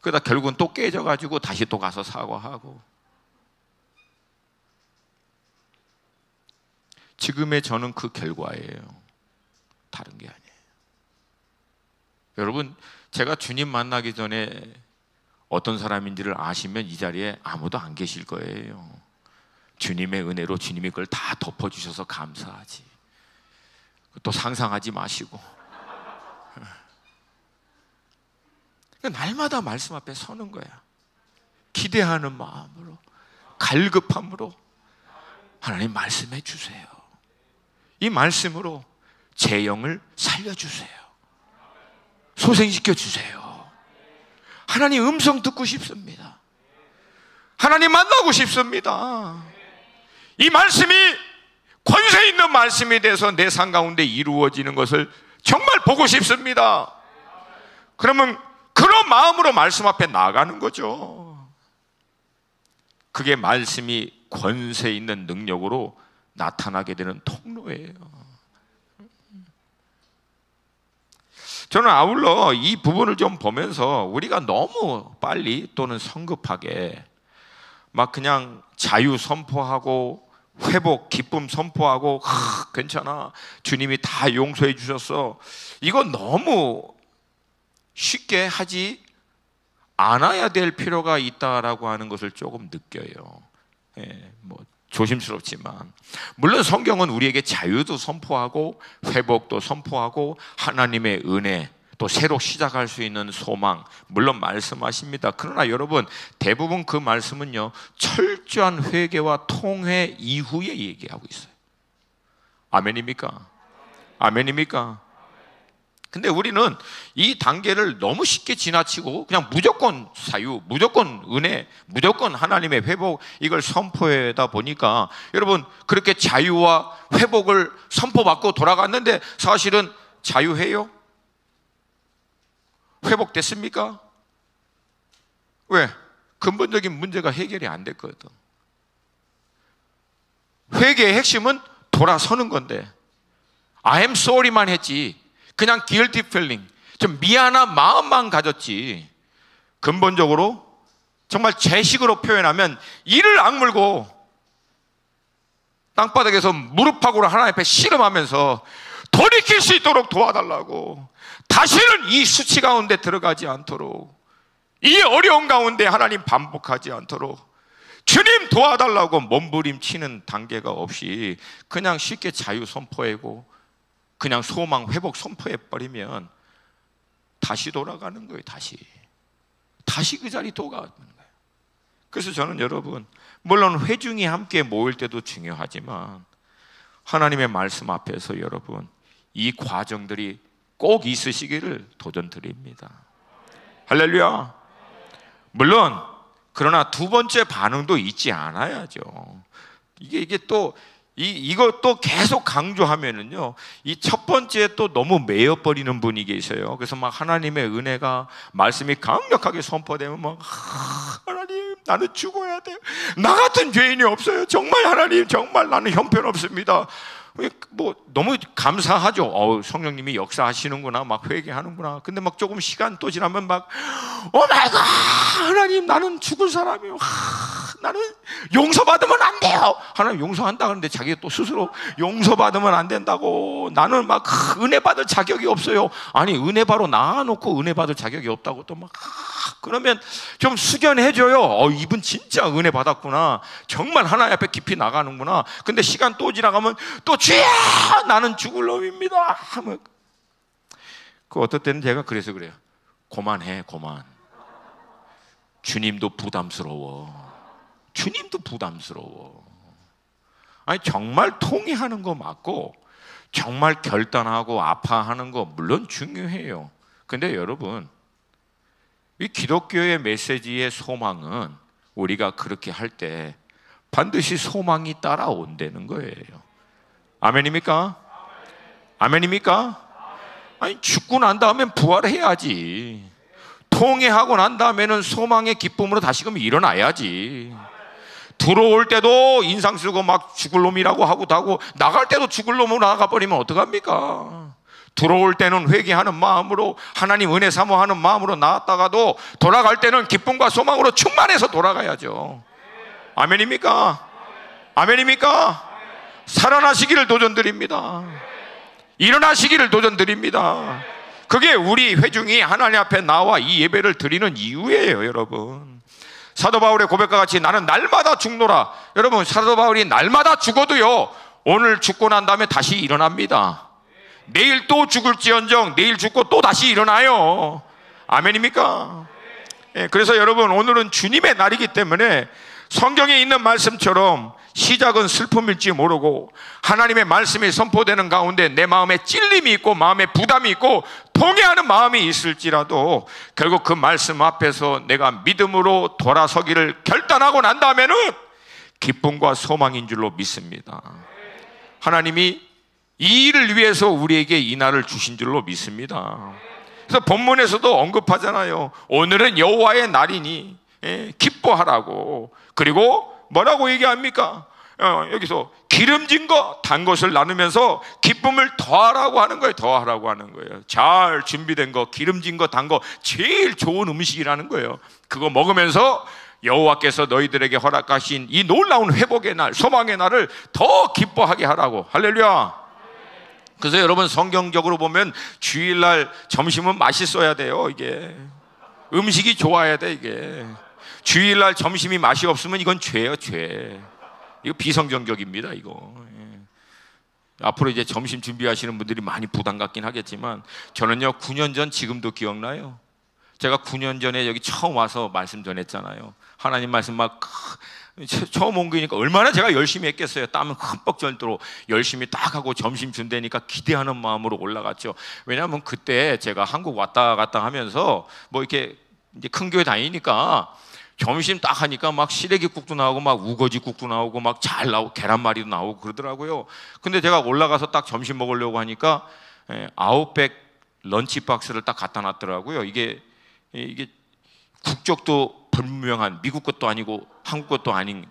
그러다 결국은 또 깨져가지고 다시 또 가서 사과하고. 지금의 저는 그 결과예요. 다른 게 아니에요. 여러분, 제가 주님 만나기 전에 어떤 사람인지를 아시면 이 자리에 아무도 안 계실 거예요. 주님의 은혜로 주님이 그걸 다 덮어주셔서 감사하지. 또 상상하지 마시고. 날마다 말씀 앞에 서는 거야. 기대하는 마음으로, 갈급함으로 하나님 말씀해 주세요. 이 말씀으로 제 영을 살려주세요. 소생시켜 주세요. 하나님 음성 듣고 싶습니다. 하나님 만나고 싶습니다. 이 말씀이 권세 있는 말씀이 돼서 내 삶 가운데 이루어지는 것을 정말 보고 싶습니다. 그러면 그런 마음으로 말씀 앞에 나가는 거죠. 그게 말씀이 권세 있는 능력으로 나타나게 되는 통로예요. 저는 아울러 이 부분을 좀 보면서 우리가 너무 빨리 또는 성급하게 막 그냥 자유 선포하고 회복, 기쁨 선포하고 괜찮아, 주님이 다 용서해 주셨어, 이건 너무 쉽게 하지 않아야 될 필요가 있다라고 하는 것을 조금 느껴요. 조심스럽지만 물론 성경은 우리에게 자유도 선포하고 회복도 선포하고 하나님의 은혜, 또 새로 시작할 수 있는 소망 물론 말씀하십니다. 그러나 여러분, 대부분 그 말씀은요 철저한 회개와 통회 이후에 얘기하고 있어요. 아멘입니까? 아멘입니까? 근데 우리는 이 단계를 너무 쉽게 지나치고 그냥 무조건 사유, 무조건 은혜, 무조건 하나님의 회복, 이걸 선포하다 보니까 여러분, 그렇게 자유와 회복을 선포받고 돌아갔는데 사실은 자유해요? 회복됐습니까? 왜? 근본적인 문제가 해결이 안 됐거든. 회개의 핵심은 돌아서는 건데 I am sorry만 했지, 그냥 guilty feeling, 좀 미안한 마음만 가졌지, 근본적으로 정말 제 식으로 표현하면 이를 악물고 땅바닥에서 무릎하고 하나님 앞에 씨름하면서 돌이킬 수 있도록 도와달라고, 다시는 이 수치 가운데 들어가지 않도록, 이 어려운 가운데 하나님 반복하지 않도록 주님 도와달라고 몸부림치는 단계가 없이 그냥 쉽게 자유 선포하고 그냥 소망 회복 선포해버리면 다시 돌아가는 거예요. 다시 그 자리 돌아가는 거예요. 그래서 저는 여러분, 물론 회중이 함께 모일 때도 중요하지만 하나님의 말씀 앞에서 여러분 이 과정들이 꼭 있으시기를 도전드립니다. 할렐루야. 물론 그러나 두 번째 반응도 잊지 않아야죠. 이게 또 이것도 계속 강조하면은요, 이 첫 번째 또 너무 매여버리는 분이 계세요. 그래서 막 하나님의 은혜가 말씀이 강력하게 선포되면 막 하나님 나는 죽어야 돼요, 나 같은 죄인이 없어요, 정말 하나님 정말 나는 형편없습니다. 뭐 너무 감사하죠. 성령님이 역사하시는구나, 막 회개하는구나. 근데 막 조금 시간 또 지나면 막 오 마이 갓, 하나님 나는 죽을 사람이에요, 나는 용서받으면 안 돼요. 하나님 용서한다 그러는데 자기가 또 스스로 용서받으면 안 된다고, 나는 막 은혜 받을 자격이 없어요. 아니 은혜 바로 나와놓고 은혜 받을 자격이 없다고 또 막 그러면 좀 숙연해져요. 이분 진짜 은혜 받았구나, 정말 하나님 앞에 깊이 나가는구나. 근데 시간 또 지나가면 또 주야 나는 죽을 놈입니다 하면, 그 어떨 때는 제가 그래서 그래요. 그만해. 주님도 부담스러워. 아니 정말 통회하는 거 맞고 정말 결단하고 아파하는 거 물론 중요해요. 근데 여러분, 이 기독교의 메시지의 소망은 우리가 그렇게 할 때 반드시 소망이 따라온다는 거예요. 아멘입니까? 아멘입니까? 아니 죽고 난 다음엔 부활해야지. 통회하고 난 다음에는 소망의 기쁨으로 다시금 일어나야지. 들어올 때도 인상 쓰고 막 죽을 놈이라고 하고 나갈 때도 죽을 놈으로 나가버리면 어떡합니까? 들어올 때는 회개하는 마음으로, 하나님 은혜 사모하는 마음으로 나왔다가도 돌아갈 때는 기쁨과 소망으로 충만해서 돌아가야죠. 아멘입니까? 아멘입니까? 살아나시기를 도전드립니다. 일어나시기를 도전드립니다. 그게 우리 회중이 하나님 앞에 나와 이 예배를 드리는 이유예요, 여러분. 사도 바울의 고백과 같이 나는 날마다 죽노라. 여러분, 사도 바울이 날마다 죽어도요, 오늘 죽고 난 다음에 다시 일어납니다. 내일 또 죽을지언정 내일 죽고 또 다시 일어나요. 아멘입니까? 그래서 여러분, 오늘은 주님의 날이기 때문에 성경에 있는 말씀처럼 시작은 슬픔일지 모르고 하나님의 말씀이 선포되는 가운데 내 마음에 찔림이 있고 마음에 부담이 있고 통해하는 마음이 있을지라도 결국 그 말씀 앞에서 내가 믿음으로 돌아서기를 결단하고 난 다음에는 기쁨과 소망인 줄로 믿습니다. 하나님이 이 일을 위해서 우리에게 이 날을 주신 줄로 믿습니다. 그래서 본문에서도 언급하잖아요. 오늘은 여호와의 날이니 기뻐하라고. 그리고 뭐라고 얘기합니까? 여기서 기름진 거, 단 것을 나누면서 기쁨을 더하라고 하는 거예요. 더하라고 하는 거예요. 잘 준비된 거, 기름진 거, 단 거, 제일 좋은 음식이라는 거예요. 그거 먹으면서 여호와께서 너희들에게 허락하신 이 놀라운 회복의 날, 소망의 날을 더 기뻐하게 하라고. 할렐루야. 그래서 여러분, 성경적으로 보면 주일날 점심은 맛있어야 돼요. 이게 음식이 좋아야 돼. 이게 주일날 점심이 맛이 없으면 이건 죄예요, 죄. 이거 비성경적입니다, 이거. 앞으로 이제 점심 준비하시는 분들이 많이 부담 갖긴 하겠지만 저는요, 9년 전 지금도 기억나요. 제가 9년 전에 여기 처음 와서 말씀 전했잖아요. 하나님 말씀 막 처음 온 거니까 얼마나 제가 열심히 했겠어요. 땀은 흠뻑 절도록 열심히 딱 하고 점심 준다니까 기대하는 마음으로 올라갔죠. 왜냐하면 그때 제가 한국 왔다 갔다 하면서 뭐 이렇게 이제 큰 교회 다니니까 점심 딱 하니까 막 시래기국도 나오고 막 우거지국도 나오고 막 잘 나오고 계란말이도 나오고 그러더라고요. 근데 제가 올라가서 딱 점심 먹으려고 하니까 아웃백 런치박스를 딱 갖다 놨더라고요. 이게 국적도 불분명한 미국 것도 아니고 한국 것도 아닌,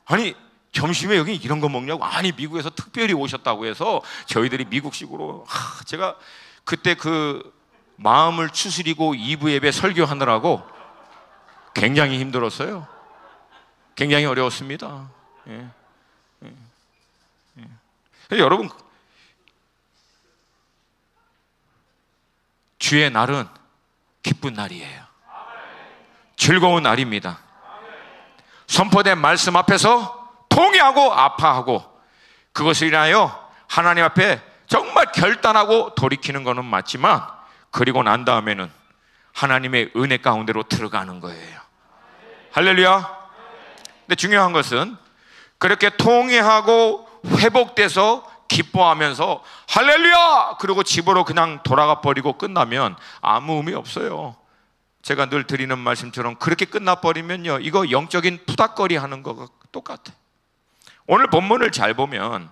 아니 점심에 여기 이런 거 먹냐고. 아니 미국에서 특별히 오셨다고 해서 저희들이 미국식으로 제가 그때 그 마음을 추스리고 2부 예배 설교하느라고 굉장히 힘들었어요. 굉장히 어려웠습니다. 여러분, 주의 날은 기쁜 날이에요. 즐거운 날입니다. 선포된 말씀 앞에서 통회하고 아파하고 그것을 인하여 하나님 앞에 정말 결단하고 돌이키는 것은 맞지만, 그리고 난 다음에는 하나님의 은혜 가운데로 들어가는 거예요. 할렐루야. 근데 중요한 것은 그렇게 통회하고 회복돼서 기뻐하면서 할렐루야 그리고 집으로 그냥 돌아가 버리고 끝나면 아무 의미 없어요. 제가 늘 드리는 말씀처럼 그렇게 끝나버리면요, 이거 영적인 푸닥거리 하는 거가 똑같아요. 오늘 본문을 잘 보면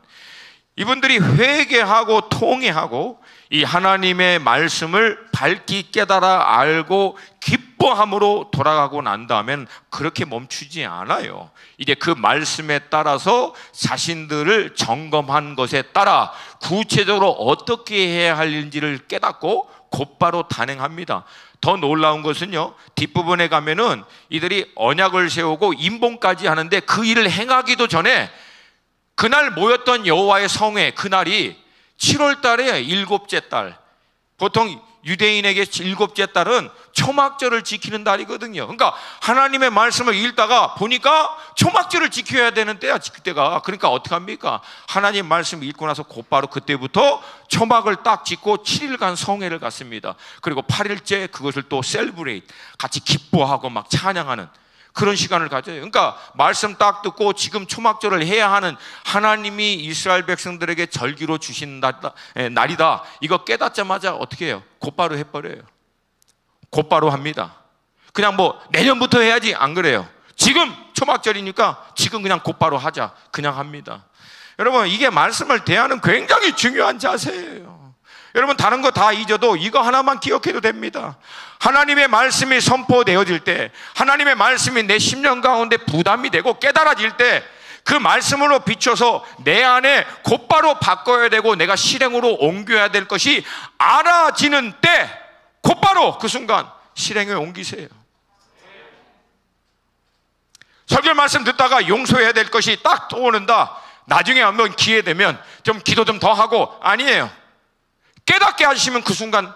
이분들이 회개하고 통회하고 이 하나님의 말씀을 밝히 깨달아 알고 기뻐함으로 돌아가고 난 다음엔 그렇게 멈추지 않아요. 이제 그 말씀에 따라서 자신들을 점검한 것에 따라 구체적으로 어떻게 해야 할지를 깨닫고 곧바로 단행합니다. 더 놀라운 것은요, 뒷부분에 가면은 이들이 언약을 세우고 임봉까지 하는데 그 일을 행하기도 전에 그날 모였던 여호와의 성회, 그날이 7월 달에 일곱째 달, 보통 유대인에게 일곱째 달은 초막절을 지키는 달이거든요. 그러니까 하나님의 말씀을 읽다가 보니까 초막절을 지켜야 되는 때야, 그때가. 그러니까 어떻게 합니까? 하나님 말씀 읽고 나서 곧바로 그때부터 초막을 딱 짓고 7일간 성회를 갔습니다. 그리고 8일째 그것을 또 셀브레이트, 같이 기뻐하고 막 찬양하는 그런 시간을 가져요. 그러니까 말씀 딱 듣고 지금 초막절을 해야 하는, 하나님이 이스라엘 백성들에게 절기로 주신 날이다, 이거 깨닫자마자 어떻게 해요? 곧바로 해버려요. 곧바로 합니다. 그냥 뭐 내년부터 해야지, 안 그래요. 지금 초막절이니까 지금 그냥 곧바로 하자, 그냥 합니다. 여러분, 이게 말씀을 대하는 굉장히 중요한 자세예요. 여러분 다른 거 다 잊어도 이거 하나만 기억해도 됩니다. 하나님의 말씀이 선포되어질 때, 하나님의 말씀이 내 심령 가운데 부담이 되고 깨달아질 때, 그 말씀으로 비춰서 내 안에 곧바로 바꿔야 되고 내가 실행으로 옮겨야 될 것이 알아지는 때, 곧바로 그 순간 실행에 옮기세요. 설교 말씀 듣다가 용서해야 될 것이 딱 떠오른다. 나중에 한번 기회 되면 좀 기도 좀 더 하고, 아니에요. 깨닫게 하시면 그 순간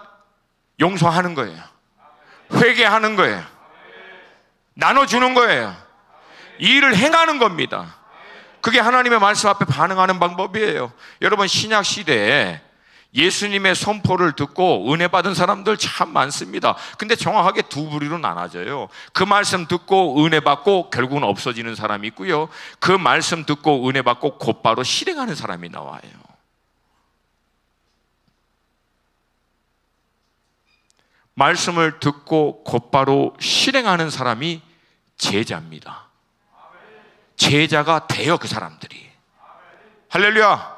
용서하는 거예요. 회개하는 거예요. 나눠주는 거예요. 이 일을 행하는 겁니다. 그게 하나님의 말씀 앞에 반응하는 방법이에요. 여러분 신약 시대에 예수님의 선포를 듣고 은혜 받은 사람들 참 많습니다. 근데 정확하게 두 부류로 나눠져요. 그 말씀 듣고 은혜 받고 결국은 없어지는 사람이 있고요, 그 말씀 듣고 은혜 받고 곧바로 실행하는 사람이 나와요. 말씀을 듣고 곧바로 실행하는 사람이 제자입니다. 제자가 돼요, 그 사람들이. 할렐루야,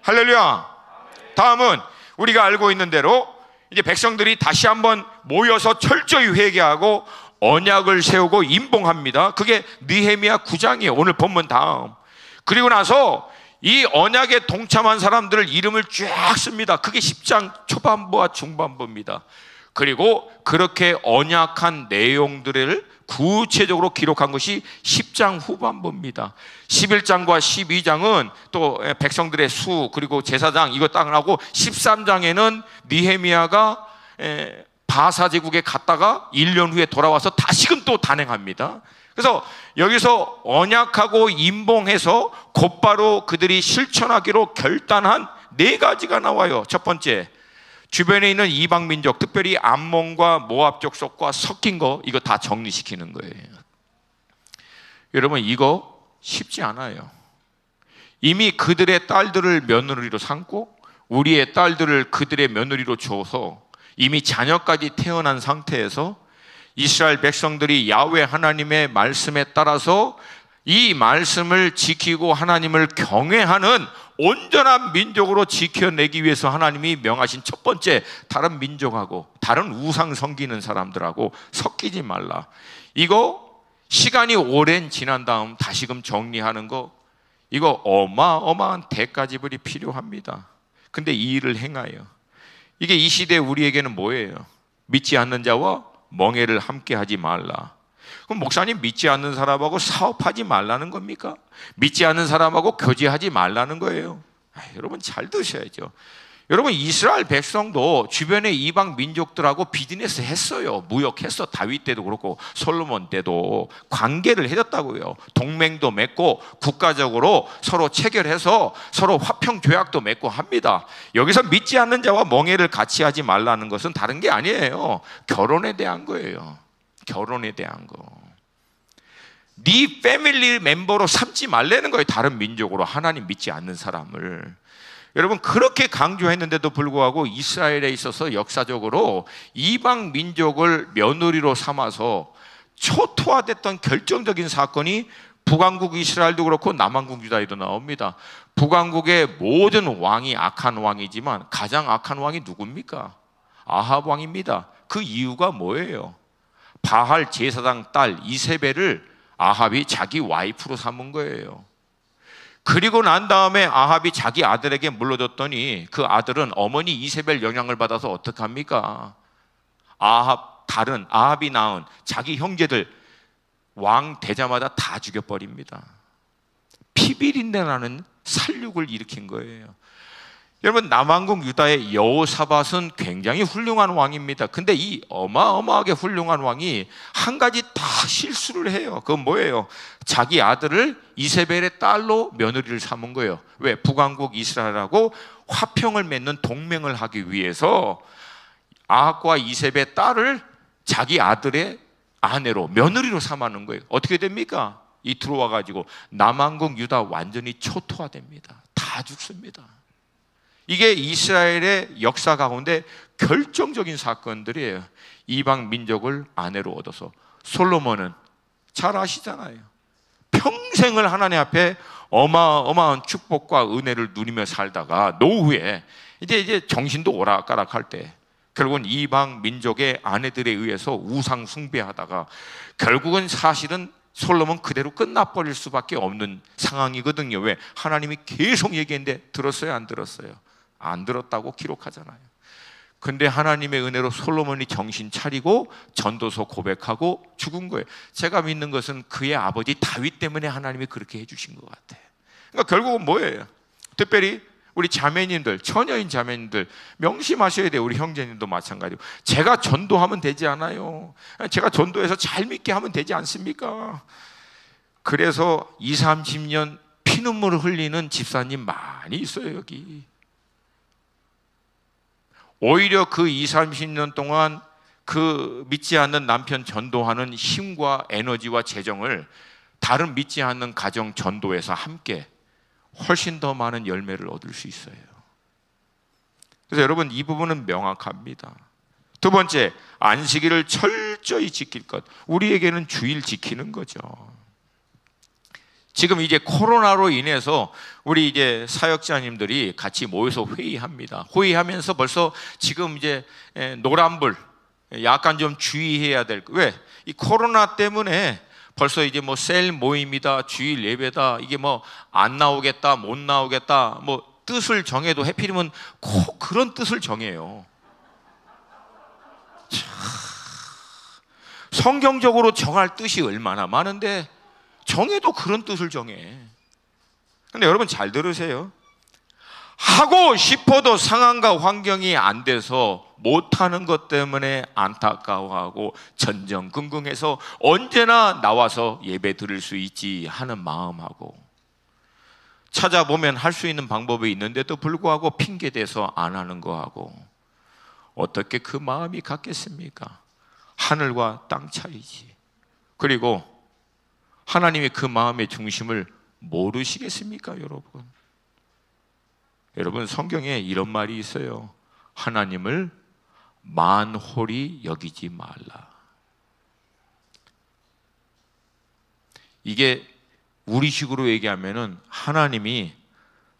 할렐루야. 다음은 우리가 알고 있는 대로 이제 백성들이 다시 한번 모여서 철저히 회개하고 언약을 세우고 임봉합니다. 그게 느헤미야 9장이에요. 오늘 본문 다음. 그리고 나서 이 언약에 동참한 사람들을 이름을 쫙 씁니다. 그게 10장 초반부와 중반부입니다. 그리고 그렇게 언약한 내용들을 구체적으로 기록한 것이 10장 후반부입니다. 11장과 12장은 또 백성들의 수, 그리고 제사장 이거 딱 하고, 13장에는 느헤미야가 바사 제국에 갔다가 1년 후에 돌아와서 다시금 또 단행합니다. 그래서 여기서 언약하고 임봉해서 곧바로 그들이 실천하기로 결단한 4가지가 나와요. 첫 번째, 주변에 있는 이방 민족, 특별히 암몬과 모압 족속과 섞인 거, 이거 다 정리시키는 거예요. 여러분 이거 쉽지 않아요. 이미 그들의 딸들을 며느리로 삼고 우리의 딸들을 그들의 며느리로 줘서 이미 자녀까지 태어난 상태에서 이스라엘 백성들이 야훼 하나님의 말씀에 따라서 이 말씀을 지키고 하나님을 경외하는 온전한 민족으로 지켜내기 위해서 하나님이 명하신 첫 번째, 다른 민족하고 다른 우상 섬기는 사람들하고 섞이지 말라. 이거 시간이 오랜 지난 다음 다시금 정리하는 거, 이거 어마어마한 대가 지불이 필요합니다. 근데 이 일을 행하여, 이게 이 시대 우리에게는 뭐예요? 믿지 않는 자와 멍에를 함께 하지 말라. 그럼 목사님, 믿지 않는 사람하고 사업하지 말라는 겁니까? 믿지 않는 사람하고 교제하지 말라는 거예요. 여러분 잘 드셔야죠. 여러분 이스라엘 백성도 주변의 이방 민족들하고 비즈니스 했어요. 무역했어. 다윗 때도 그렇고 솔로몬 때도 관계를 해줬다고요. 동맹도 맺고 국가적으로 서로 체결해서 서로 화평 조약도 맺고 합니다. 여기서 믿지 않는 자와 멍에를 같이 하지 말라는 것은 다른 게 아니에요. 결혼에 대한 거예요. 결혼에 대한 거. 네 패밀리 멤버로 삼지 말라는 거예요. 다른 민족으로 하나님 믿지 않는 사람을. 여러분 그렇게 강조했는데도 불구하고 이스라엘에 있어서 역사적으로 이방 민족을 며느리로 삼아서 초토화됐던 결정적인 사건이 북왕국 이스라엘도 그렇고 남왕국 유다에도 나옵니다. 북왕국의 모든 왕이 악한 왕이지만 가장 악한 왕이 누굽니까? 아합 왕입니다. 그 이유가 뭐예요? 바할 제사장 딸 이세벨을 아합이 자기 와이프로 삼은 거예요. 그리고 난 다음에 아합이 자기 아들에게 물려줬더니 그 아들은 어머니 이세벨 영향을 받아서 어떡합니까? 아합이 낳은 자기 형제들 왕 되자마자 다 죽여버립니다. 피비린내나는 살육을 일으킨 거예요. 여러분 남왕국 유다의 여호사밧은 굉장히 훌륭한 왕입니다. 근데 이 어마어마하게 훌륭한 왕이 한 가지 다 실수를 해요. 그건 뭐예요? 자기 아들을 이세벨의 딸로 며느리를 삼은 거예요. 왜? 북왕국 이스라엘하고 화평을 맺는 동맹을 하기 위해서 아합과 이세벨의 딸을 자기 아들의 아내로 며느리로 삼는 거예요. 어떻게 됩니까? 이 들어와 가지고 남왕국 유다 완전히 초토화됩니다. 다 죽습니다. 이게 이스라엘의 역사 가운데 결정적인 사건들이에요. 이방 민족을 아내로 얻어서. 솔로몬은 잘 아시잖아요. 평생을 하나님 앞에 어마어마한 축복과 은혜를 누리며 살다가 노후에 이제 정신도 오락가락할 때 결국은 이방 민족의 아내들에 의해서 우상 숭배하다가 결국은 사실은 솔로몬 그대로 끝나버릴 수밖에 없는 상황이거든요. 왜? 하나님이 계속 얘기했는데 들었어요? 안 들었어요? 안 들었다고 기록하잖아요. 근데 하나님의 은혜로 솔로몬이 정신 차리고 전도서 고백하고 죽은 거예요. 제가 믿는 것은 그의 아버지 다윗 때문에 하나님이 그렇게 해주신 것 같아요. 그러니까 결국은 뭐예요? 특별히 우리 자매님들, 처녀인 자매님들 명심하셔야 돼요. 우리 형제님도 마찬가지고. 제가 전도하면 되지 않아요. 제가 전도해서 잘 믿게 하면 되지 않습니까? 그래서 20, 30년 피눈물을 흘리는 집사님 많이 있어요, 여기. 오히려 그 20, 30년 동안 그 믿지 않는 남편 전도하는 힘과 에너지와 재정을 다른 믿지 않는 가정 전도에서 함께 훨씬 더 많은 열매를 얻을 수 있어요. 그래서 여러분 이 부분은 명확합니다. 두 번째, 안식일을 철저히 지킬 것. 우리에게는 주일 지키는 거죠. 지금 이제 코로나로 인해서 우리 이제 사역자님들이 같이 모여서 회의합니다. 회의하면서 벌써 지금 이제 노란불 약간 좀 주의해야 될 거. 왜? 이 코로나 때문에 벌써 이제 뭐 셀 모임이다, 주일 예배다, 이게 뭐 안 나오겠다, 못 나오겠다, 뭐 뜻을 정해도 해필이면 꼭 그런 뜻을 정해요. 성경적으로 정할 뜻이 얼마나 많은데 정해도 그런 뜻을 정해. 근데 여러분 잘 들으세요. 하고 싶어도 상황과 환경이 안 돼서 못하는 것 때문에 안타까워하고 전전긍긍해서 언제나 나와서 예배 드릴 수 있지 하는 마음하고, 찾아보면 할 수 있는 방법이 있는데도 불구하고 핑계대서 안 하는 거하고, 어떻게 그 마음이 같겠습니까? 하늘과 땅 차이지. 그리고 하나님이 그 마음의 중심을 모르시겠습니까, 여러분? 여러분 성경에 이런 말이 있어요. 하나님을 만홀히 여기지 말라. 이게 우리식으로 얘기하면은 하나님이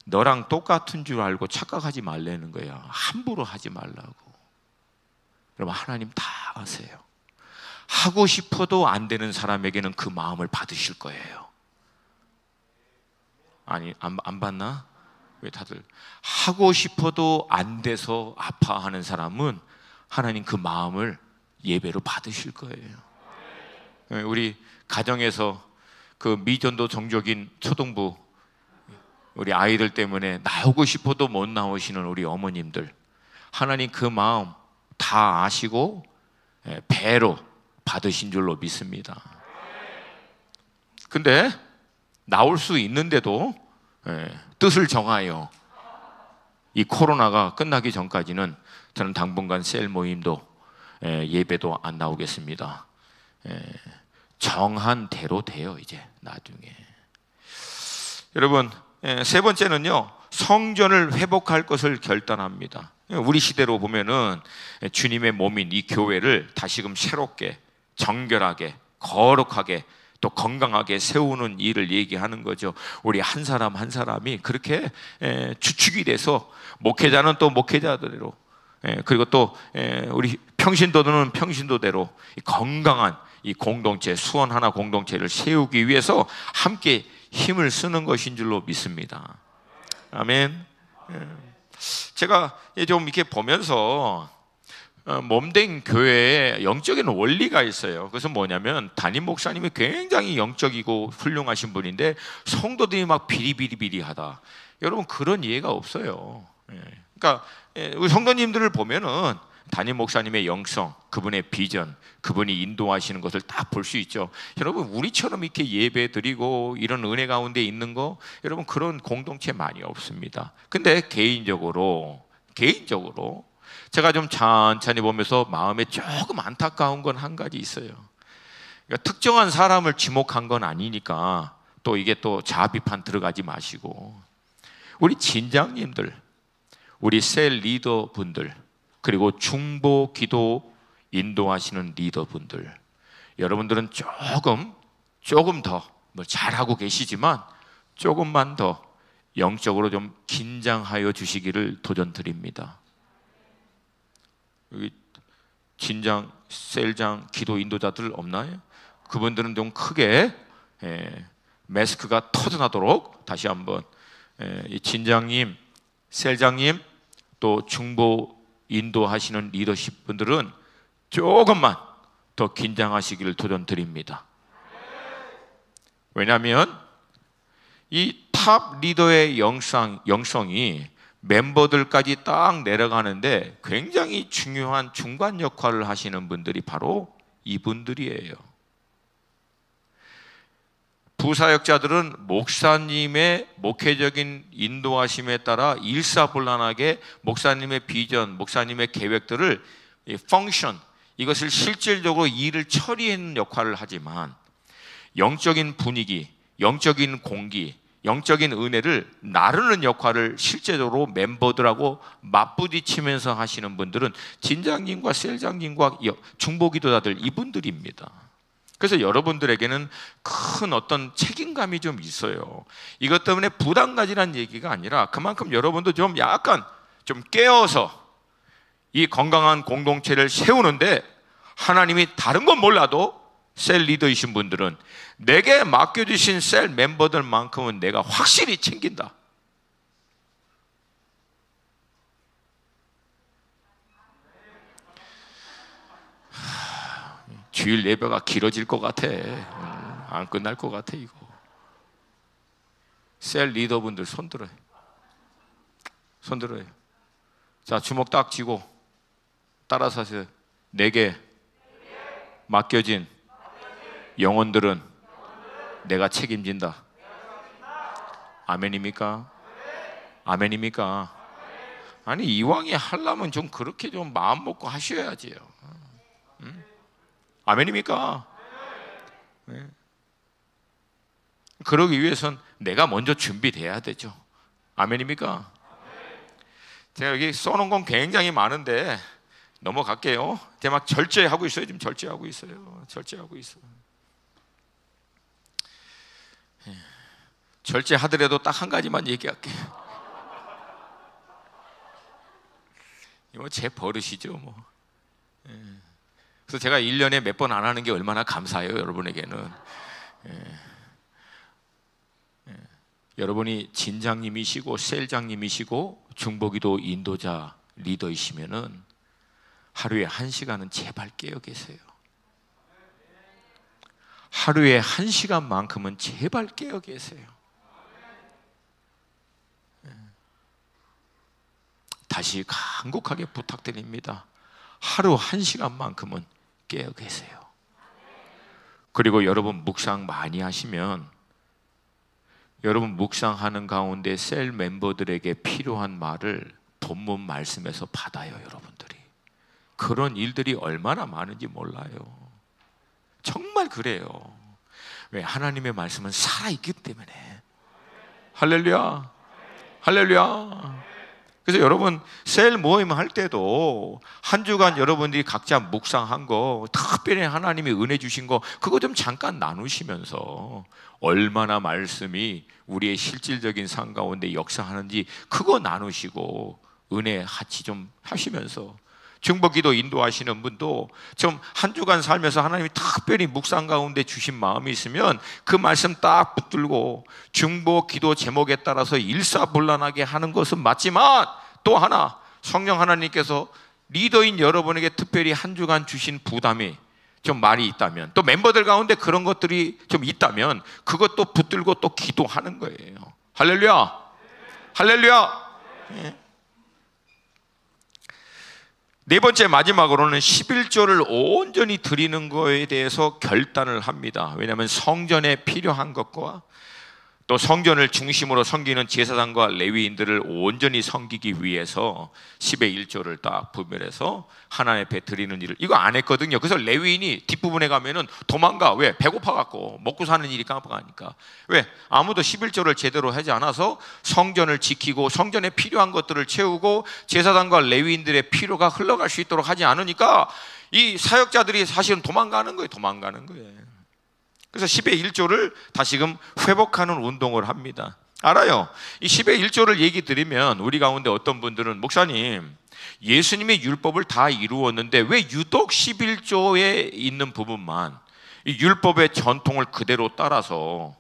너랑 똑같은 줄 알고 착각하지 말라는 거야. 함부로 하지 말라고. 여러분 하나님 다 아세요. 하고 싶어도 안 되는 사람에게는 그 마음을 받으실 거예요. 아니 안 받나? 왜 다들 하고 싶어도 안 돼서 아파하는 사람은 하나님 그 마음을 예배로 받으실 거예요. 우리 가정에서 그 미전도 종족인 초등부 우리 아이들 때문에 나오고 싶어도 못 나오시는 우리 어머님들, 하나님 그 마음 다 아시고 배로 받으신 줄로 믿습니다. 근데 나올 수 있는데도 뜻을 정하여 이 코로나가 끝나기 전까지는 저는 당분간 셀 모임도 예배도 안 나오겠습니다. 정한 대로 돼요. 이제 나중에. 여러분 세 번째는요, 성전을 회복할 것을 결단합니다. 우리 시대로 보면은 주님의 몸인 이 교회를 다시금 새롭게 정결하게 거룩하게 또 건강하게 세우는 일을 얘기하는 거죠. 우리 한 사람 한 사람이 그렇게 주축이 돼서 목회자는 또 목회자대로, 그리고 또 우리 평신도들은 평신도대로 건강한 이 공동체, 수원 하나 공동체를 세우기 위해서 함께 힘을 쓰는 것인 줄로 믿습니다. 아멘. 제가 좀 이렇게 보면서 몸된 교회에 영적인 원리가 있어요. 그래서 뭐냐면 담임 목사님이 굉장히 영적이고 훌륭하신 분인데 성도들이 막 비리비리비리하다. 여러분 그런 예가 없어요. 그러니까 우리 성도님들을 보면은 담임 목사님의 영성, 그분의 비전, 그분이 인도하시는 것을 딱 볼 수 있죠. 여러분 우리처럼 이렇게 예배 드리고 이런 은혜 가운데 있는 거 여러분 그런 공동체 많이 없습니다. 근데 개인적으로 제가 좀 천천히 보면서 마음에 조금 안타까운 건 한 가지 있어요. 그러니까 특정한 사람을 지목한 건 아니니까 또 이게 또 자비판 들어가지 마시고, 우리 진장님들, 우리 셀 리더분들, 그리고 중보 기도 인도하시는 리더분들, 여러분들은 조금 더 뭐 잘하고 계시지만 조금만 더 영적으로 좀 긴장하여 주시기를 도전드립니다. 여기 진장, 셀장, 기도 인도자들 없나요? 그분들은 좀 크게 마스크가 터져나도록 다시 한번 이 진장님, 셀장님, 또 중보 인도하시는 리더십 분들은 조금만 더 긴장하시기를 도전드립니다. 왜냐하면 이 탑 리더의 영성이 멤버들까지 딱 내려가는데 굉장히 중요한 중간 역할을 하시는 분들이 바로 이분들이에요. 부사역자들은 목사님의 목회적인 인도하심에 따라 일사불란하게 목사님의 비전, 목사님의 계획들을 펑션, 이것을 실질적으로 일을 처리하는 역할을 하지만 영적인 분위기, 영적인 공기, 영적인 은혜를 나르는 역할을 실제적으로 멤버들하고 맞부딪히면서 하시는 분들은 진장님과 셀장님과 중보기도자들, 이분들입니다. 그래서 여러분들에게는 큰 어떤 책임감이 좀 있어요. 이것 때문에 부담 가지라는 얘기가 아니라 그만큼 여러분도 좀 약간 좀 깨어서 이 건강한 공동체를 세우는데 하나님이 다른 건 몰라도 셀 리더이신 분들은 내게 맡겨주신 셀 멤버들만큼은 내가 확실히 챙긴다. 주일 예배가 길어질 것 같아. 안 끝날 것 같아 이거. 셀 리더분들 손 들어요. 손 들어요. 자, 주먹 딱 쥐고 따라서 하세요. 내게 맡겨진 영혼들은 내가 책임진다. 아멘입니까? 아멘입니까? 아니, 이왕에 하려면 좀 그렇게 좀 마음 먹고 하셔야지요. 아멘입니까? 네. 그러기 위해선 내가 먼저 준비돼야 되죠. 아멘입니까? 제가 여기 써놓은 건 굉장히 많은데 넘어갈게요. 제가 막 절제하고 있어요. 지금 절제하고 있어요. 절제하고 있어요. 절제하더라도 딱 한 가지만 얘기할게요. 이거 제 버릇이죠 뭐. 그래서 제가 1년에 몇 번 안 하는 게 얼마나 감사해요 여러분에게는. 여러분이 진장님이시고 셀장님이시고 중보기도 인도자 리더이시면은 하루에 1시간은 제발 깨어 계세요. 하루에 1시간만큼은 제발 깨어 계세요. 다시 간곡하게 부탁드립니다. 하루 1시간만큼은 깨어 계세요. 그리고 여러분 묵상 많이 하시면 여러분 묵상하는 가운데 셀 멤버들에게 필요한 말을 본문 말씀에서 받아요. 여러분들이 그런 일들이 얼마나 많은지 몰라요. 정말 그래요. 왜? 하나님의 말씀은 살아있기 때문에. 할렐루야, 할렐루야. 그래서 여러분 셀 모임 할 때도 한 주간 여러분들이 각자 묵상한 거, 특별히 하나님이 은혜 주신 거, 그거 좀 잠깐 나누시면서 얼마나 말씀이 우리의 실질적인 삶 가운데 역사하는지 그거 나누시고 은혜 같이 좀 하시면서, 중보기도 인도하시는 분도 좀 한 주간 살면서 하나님이 특별히 묵상 가운데 주신 마음이 있으면 그 말씀 딱 붙들고 중보기도 제목에 따라서 일사불란하게 하는 것은 맞지만, 또 하나 성령 하나님께서 리더인 여러분에게 특별히 한 주간 주신 부담이 좀 많이 있다면, 또 멤버들 가운데 그런 것들이 좀 있다면 그것도 붙들고 또 기도하는 거예요. 할렐루야, 할렐루야. 예. 네 번째, 마지막으로는 11조를 온전히 드리는 것에 대해서 결단을 합니다. 왜냐하면 성전에 필요한 것과 또 성전을 중심으로 섬기는 제사장과 레위인들을 온전히 섬기기 위해서 10의 1조를 딱 분별해서 하나님 앞에 드리는 일을 이거 안 했거든요. 그래서 레위인이 뒷부분에 가면은 도망가. 왜? 배고파갖고 먹고 사는 일이 깜빡하니까. 왜? 아무도 11조를 제대로 하지 않아서 성전을 지키고 성전에 필요한 것들을 채우고 제사장과 레위인들의 피로가 흘러갈 수 있도록 하지 않으니까 이 사역자들이 사실은 도망가는 거예요. 도망가는 거예요. 그래서 10의 1조를 다시금 회복하는 운동을 합니다. 알아요. 이 10의 1조를 얘기 드리면 우리 가운데 어떤 분들은 목사님, 예수님의 율법을 다 이루었는데 왜 유독 11조에 있는 부분만 이 율법의 전통을 그대로 따라서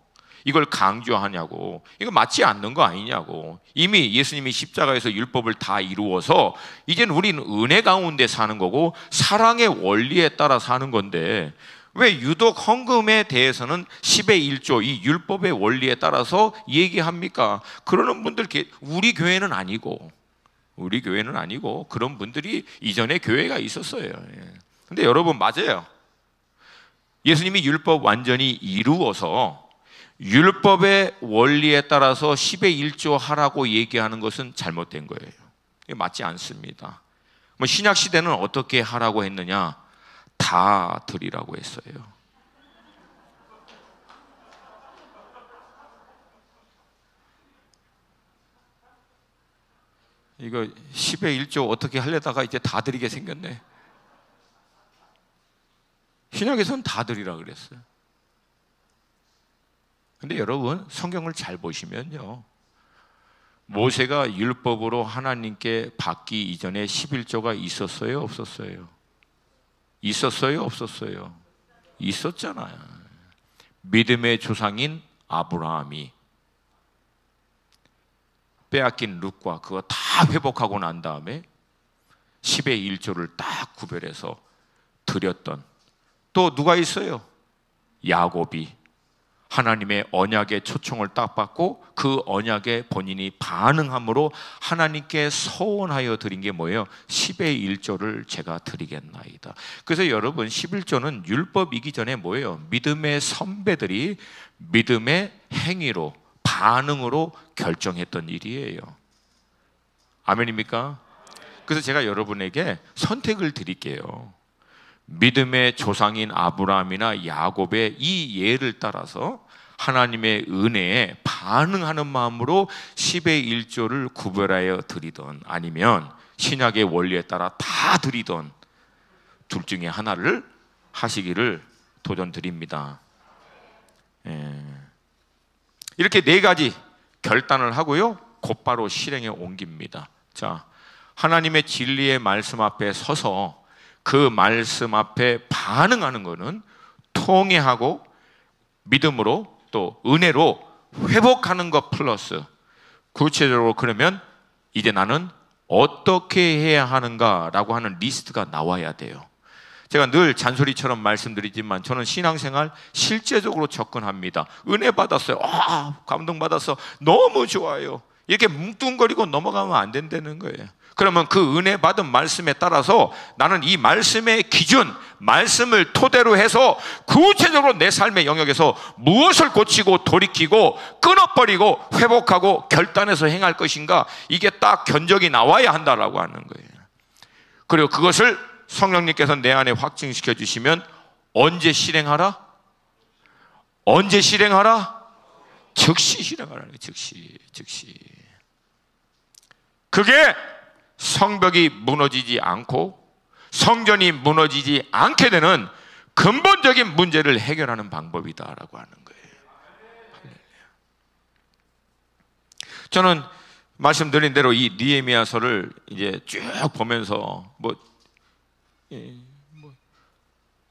이걸 강조하냐고, 이거 맞지 않는 거 아니냐고. 이미 예수님이 십자가에서 율법을 다 이루어서 이제는 우리는 은혜 가운데 사는 거고 사랑의 원리에 따라 사는 건데 왜 유독 헌금에 대해서는 10의 1조 이 율법의 원리에 따라서 얘기합니까? 그러는 분들 우리 교회는 아니고 그런 분들이 이전에 교회가 있었어요. 근데 여러분, 맞아요. 예수님이 율법 완전히 이루어서 율법의 원리에 따라서 10의 1조 하라고 얘기하는 것은 잘못된 거예요. 이게 맞지 않습니다. 신약 시대는 어떻게 하라고 했느냐? 다 드리라고 했어요. 이거 10의 1조 어떻게 하려다가 이제 다 드리게 생겼네. 신약에서는 다 드리라 그랬어요. 근데 여러분, 성경을 잘 보시면요, 모세가 율법으로 하나님께 받기 이전에 11조가 있었어요, 없었어요? 있었어요, 없었어요? 있었잖아요. 믿음의 조상인 아브라함이 빼앗긴 룻과 그거 다 회복하고 난 다음에 10의 1조를 딱 구별해서 드렸던, 또 누가 있어요? 야곱이 하나님의 언약의 초청을 딱 받고 그 언약에 본인이 반응함으로 하나님께 서원하여 드린 게 뭐예요? 10의 1조를 제가 드리겠나이다. 그래서 여러분, 11조는 율법이기 전에 뭐예요? 믿음의 선배들이 믿음의 행위로, 반응으로 결정했던 일이에요. 아멘입니까? 그래서 제가 여러분에게 선택을 드릴게요. 믿음의 조상인 아브라함이나 야곱의 이 예를 따라서 하나님의 은혜에 반응하는 마음으로 10의 1조를 구별하여 드리던, 아니면 신약의 원리에 따라 다 드리던, 둘 중에 하나를 하시기를 도전드립니다. 이렇게 네 가지 결단을 하고요, 곧바로 실행에 옮깁니다. 자, 하나님의 진리의 말씀 앞에 서서 그 말씀 앞에 반응하는 것은 통회하고 믿음으로 또 은혜로 회복하는 것 플러스, 구체적으로 그러면 이제 나는 어떻게 해야 하는가라고 하는 리스트가 나와야 돼요. 제가 늘 잔소리처럼 말씀드리지만 저는 신앙생활 실제적으로 접근합니다. 은혜 받았어요. 감동받았어. 너무 좋아요. 이렇게 뭉뚱거리고 넘어가면 안 된다는 거예요. 그러면 그 은혜 받은 말씀에 따라서 나는 이 말씀의 기준, 말씀을 토대로 해서 구체적으로 내 삶의 영역에서 무엇을 고치고 돌이키고 끊어버리고 회복하고 결단해서 행할 것인가, 이게 딱 견적이 나와야 한다라고 하는 거예요. 그리고 그것을 성령님께서 내 안에 확증시켜 주시면 언제 실행하라? 언제 실행하라? 즉시 실행하라는 거예요. 즉시. 그게 성벽이 무너지지 않고 성전이 무너지지 않게 되는 근본적인 문제를 해결하는 방법이다라고 하는 거예요. 저는 말씀드린 대로 이 느헤미야서를 이제 쭉 보면서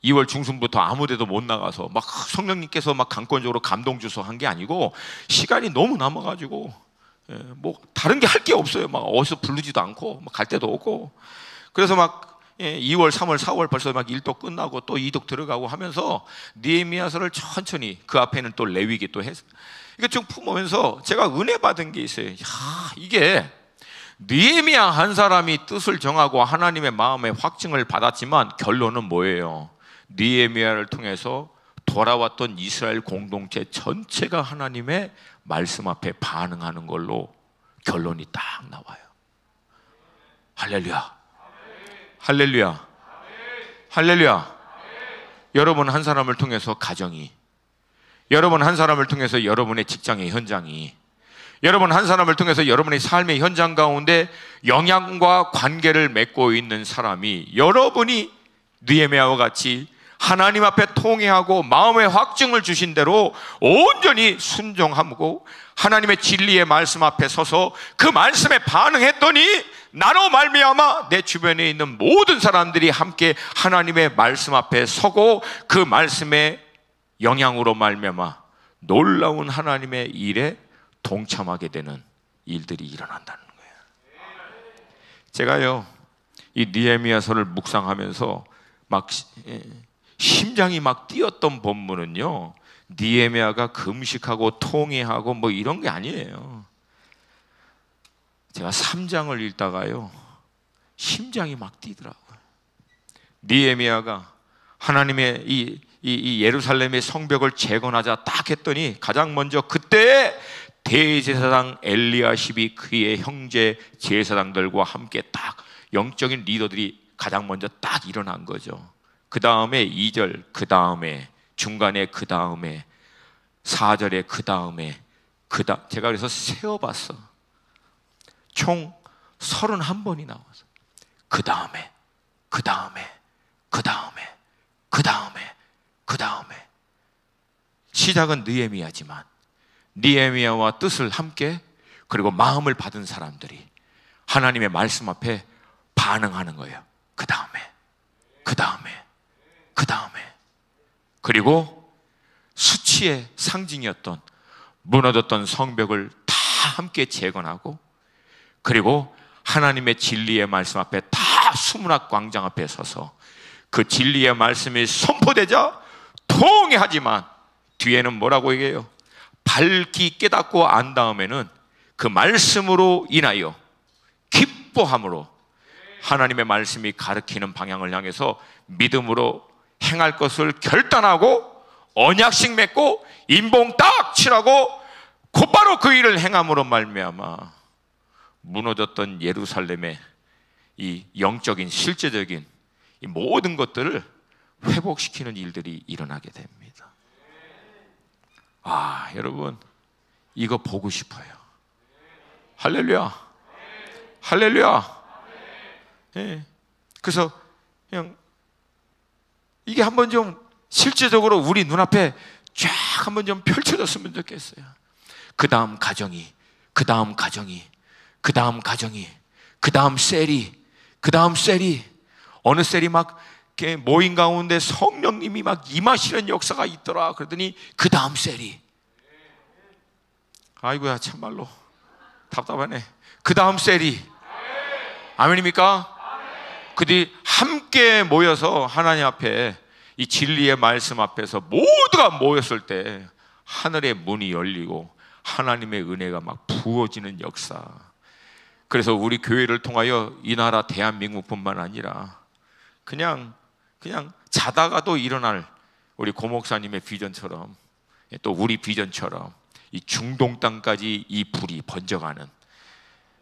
2월 중순부터 아무데도 못 나가서 막 성령님께서 막 강권적으로 감동 주소 한 게 아니고 시간이 너무 남아가지고 다른 게 할 게 없어요. 막 어디서 부르지도 않고 갈 데도 없고, 그래서 막 2월, 3월, 4월 벌써 막 1독 끝나고 또 2독 들어가고 하면서 느헤미야서를 천천히, 그 앞에는 또 레위기 또 해서 이거 좀 품으면서 제가 은혜 받은 게 있어요. 이게 느헤미야 한 사람이 뜻을 정하고 하나님의 마음의 확증을 받았지만 결론은 뭐예요? 느헤미야를 통해서 돌아왔던 이스라엘 공동체 전체가 하나님의 말씀 앞에 반응하는 걸로 결론이 딱 나와요. 할렐루야. 할렐루야. 할렐루야. 여러분 한 사람을 통해서 가정이, 여러분 한 사람을 통해서 여러분의 직장의 현장이, 여러분 한 사람을 통해서 여러분의 삶의 현장 가운데 영향과 관계를 맺고 있는 사람이, 여러분이 느헤미야와 같이 하나님 앞에 통회하고 마음의 확증을 주신 대로 온전히 순종하고 하나님의 진리의 말씀 앞에 서서 그 말씀에 반응했더니 나로 말미암아 내 주변에 있는 모든 사람들이 함께 하나님의 말씀 앞에 서고 그 말씀의 영향으로 말미암아 놀라운 하나님의 일에 동참하게 되는 일들이 일어난다는 거예요. 제가요, 이 느헤미야서를 묵상하면서 막 심장이 막 뛰었던 본문은요, 느헤미야가 금식하고 통회하고 뭐 이런 게 아니에요. 제가 3장을 읽다가요, 심장이 막 뛰더라고요. 느헤미야가 하나님의 이 예루살렘의 성벽을 재건하자 딱 했더니 가장 먼저 그때 대제사장 엘리야십이 그의 형제 제사장들과 함께 딱 영적인 리더들이 가장 먼저 딱 일어난 거죠. 그 다음에 2절, 그 다음에 중간에, 그 다음에 4절에, 그 다음에 제가 그래서 세어봤어. 총 31번이 나와서 그 다음에, 그 다음에, 그 다음에, 그 다음에, 그 다음에. 시작은 느헤미야지만 느헤미야와 뜻을 함께 그리고 마음을 받은 사람들이 하나님의 말씀 앞에 반응하는 거예요. 그 다음에, 그 다음에, 그 다음에. 그리고 수치의 상징이었던 무너졌던 성벽을 다 함께 재건하고 그리고 하나님의 진리의 말씀 앞에 다 수문학 광장 앞에 서서 그 진리의 말씀이 선포되자 통회하지만 뒤에는 뭐라고 얘기해요? 밝히 깨닫고 안 다음에는 그 말씀으로 인하여 기뻐함으로 하나님의 말씀이 가르치는 방향을 향해서 믿음으로 행할 것을 결단하고 언약식 맺고 인봉 딱 칠하고 곧바로 그 일을 행함으로 말미암아 무너졌던 예루살렘의 이 영적인 실제적인 이 모든 것들을 회복시키는 일들이 일어나게 됩니다. 아, 여러분 이거 보고 싶어요. 할렐루야, 할렐루야. 예. 그래서 그냥 이게 한번 좀 실제적으로 우리 눈앞에 쫙 한번 좀 펼쳐졌으면 좋겠어요. 그 다음 가정이, 그 다음 가정이, 그 다음 가정이, 그 다음 셀이, 그 다음 셀이, 어느 셀이 막 모임 가운데 성령님이 막 임하시는 역사가 있더라. 그러더니 그 다음 셀이, 아이고야 참말로 답답하네. 그 다음 셀이, 아멘입니까? 그들이 함께 모여서 하나님 앞에 이 진리의 말씀 앞에서 모두가 모였을 때 하늘의 문이 열리고 하나님의 은혜가 막 부어지는 역사. 그래서 우리 교회를 통하여 이 나라 대한민국뿐만 아니라 그냥 자다가도 일어날 우리 고 목사님의 비전처럼 또 우리 비전처럼 이 중동 땅까지 이 불이 번져가는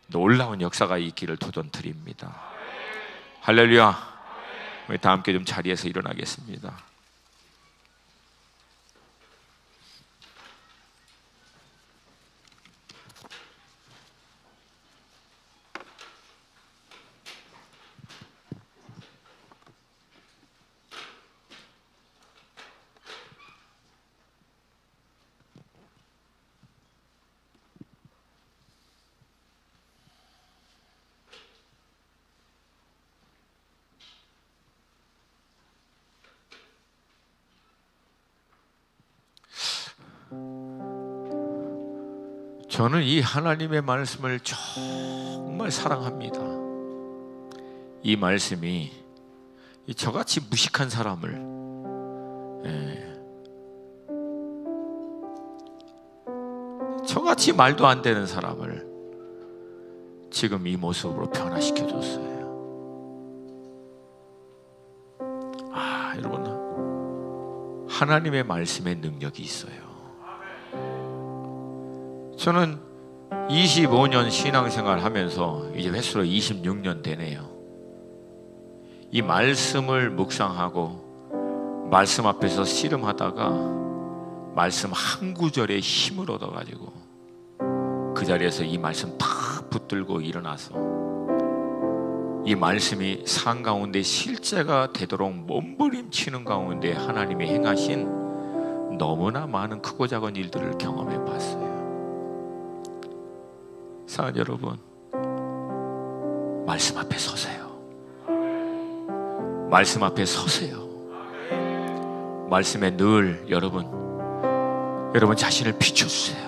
놀라운 역사가 있기를 도전드립니다. 할렐루야. 우리 다 함께 좀 자리에서 일어나겠습니다. 저는 이 하나님의 말씀을 정말 사랑합니다. 이 말씀이 저같이 무식한 사람을, 저같이 말도 안 되는 사람을 지금 이 모습으로 변화시켜줬어요. 아, 여러분, 하나님의 말씀에 능력이 있어요. 저는 25년 신앙생활 하면서 이제 횟수로 26년 되네요. 이 말씀을 묵상하고 말씀 앞에서 씨름하다가 말씀 한 구절에 힘을 얻어가지고 그 자리에서 이 말씀 다 붙들고 일어나서 이 말씀이 삶 가운데 실제가 되도록 몸부림치는 가운데 하나님이 행하신 너무나 많은 크고 작은 일들을 경험해 봤어요. 사랑하는 여러분, 말씀 앞에 서세요. 말씀 앞에 서세요. 말씀에 늘 여러분 자신을 비춰주세요.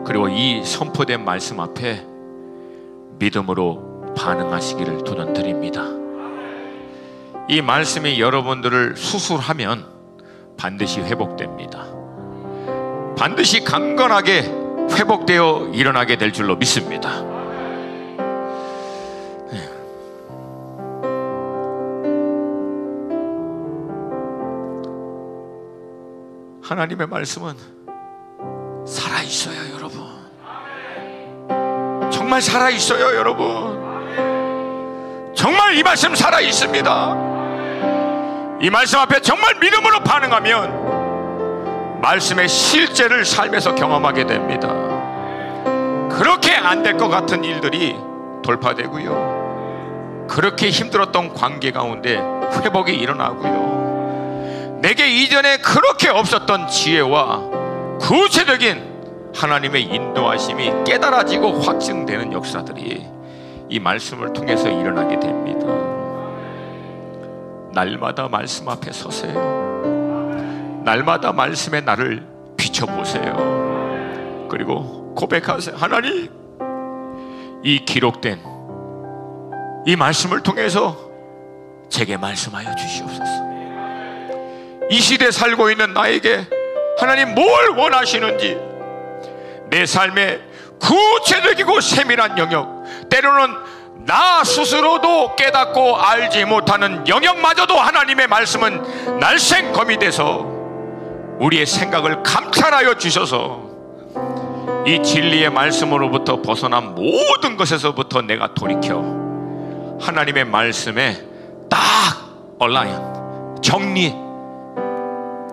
그리고 이 선포된 말씀 앞에 믿음으로 반응하시기를 도전드립니다. 이 말씀이 여러분들을 수술하면 반드시 회복됩니다. 반드시 강건하게 회복되어 일어나게 될 줄로 믿습니다. 하나님의 말씀은 살아있어요, 여러분. 정말 살아있어요, 여러분. 정말 이 말씀 살아있습니다. 이 말씀 앞에 정말 믿음으로 반응하면 말씀의 실제를 삶에서 경험하게 됩니다. 그렇게 안 될 것 같은 일들이 돌파되고요, 그렇게 힘들었던 관계 가운데 회복이 일어나고요, 내게 이전에 그렇게 없었던 지혜와 구체적인 하나님의 인도하심이 깨달아지고 확증되는 역사들이 이 말씀을 통해서 일어나게 됩니다. 날마다 말씀 앞에 서세요. 날마다 말씀에 나를 비춰보세요. 그리고 고백하세요. 하나님, 이 기록된 이 말씀을 통해서 제게 말씀하여 주시옵소서. 이 시대에 살고 있는 나에게 하나님 뭘 원하시는지, 내 삶의 구체적이고 세밀한 영역, 때로는 나 스스로도 깨닫고 알지 못하는 영역마저도 하나님의 말씀은 날쌘검이 돼서 우리의 생각을 감찰하여 주셔서 이 진리의 말씀으로부터 벗어난 모든 것에서부터 내가 돌이켜 하나님의 말씀에 딱 얼라인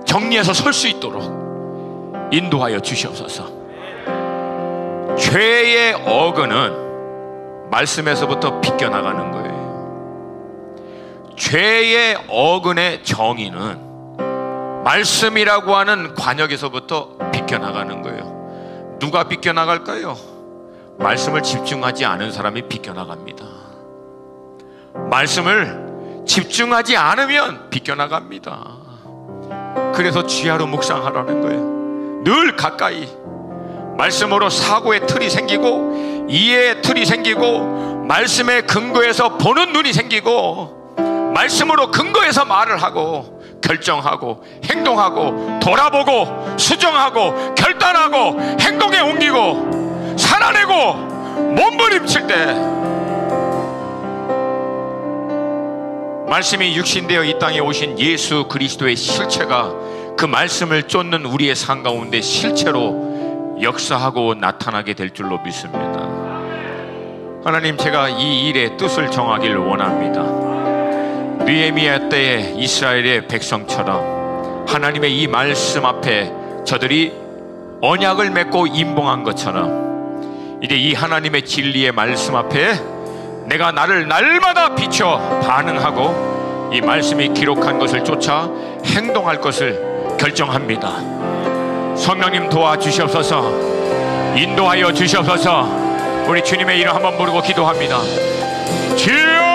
정리해서 설 수 있도록 인도하여 주시옵소서. 죄의 어근은 말씀에서부터 비껴나가는 거예요. 죄의 어근의 정의는 말씀이라고 하는 관역에서부터 비껴나가는 거예요. 누가 비껴나갈까요? 말씀을 집중하지 않은 사람이 비껴나갑니다. 말씀을 집중하지 않으면 비껴나갑니다. 그래서 지하로 묵상하라는 거예요. 늘 가까이 말씀으로 사고의 틀이 생기고 이해의 틀이 생기고 말씀의 근거에서 보는 눈이 생기고 말씀으로 근거해서 말을 하고 결정하고 행동하고 돌아보고 수정하고 결단하고 행동에 옮기고 살아내고 몸부림칠 때 말씀이 육신되어 이 땅에 오신 예수 그리스도의 실체가 그 말씀을 쫓는 우리의 삶 가운데 실체로 역사하고 나타나게 될 줄로 믿습니다. 하나님, 제가 이 일의 뜻을 정하기를 원합니다. 느헤미야 때의 이스라엘의 백성처럼 하나님의 이 말씀 앞에 저들이 언약을 맺고 임봉한 것처럼 이제 이 하나님의 진리의 말씀 앞에 내가 나를 날마다 비춰 반응하고 이 말씀이 기록한 것을 쫓아 행동할 것을 결정합니다. 성령님 도와주시옵소서. 인도하여 주시옵소서. 우리 주님의 이름 한번 부르고 기도합니다. 주여!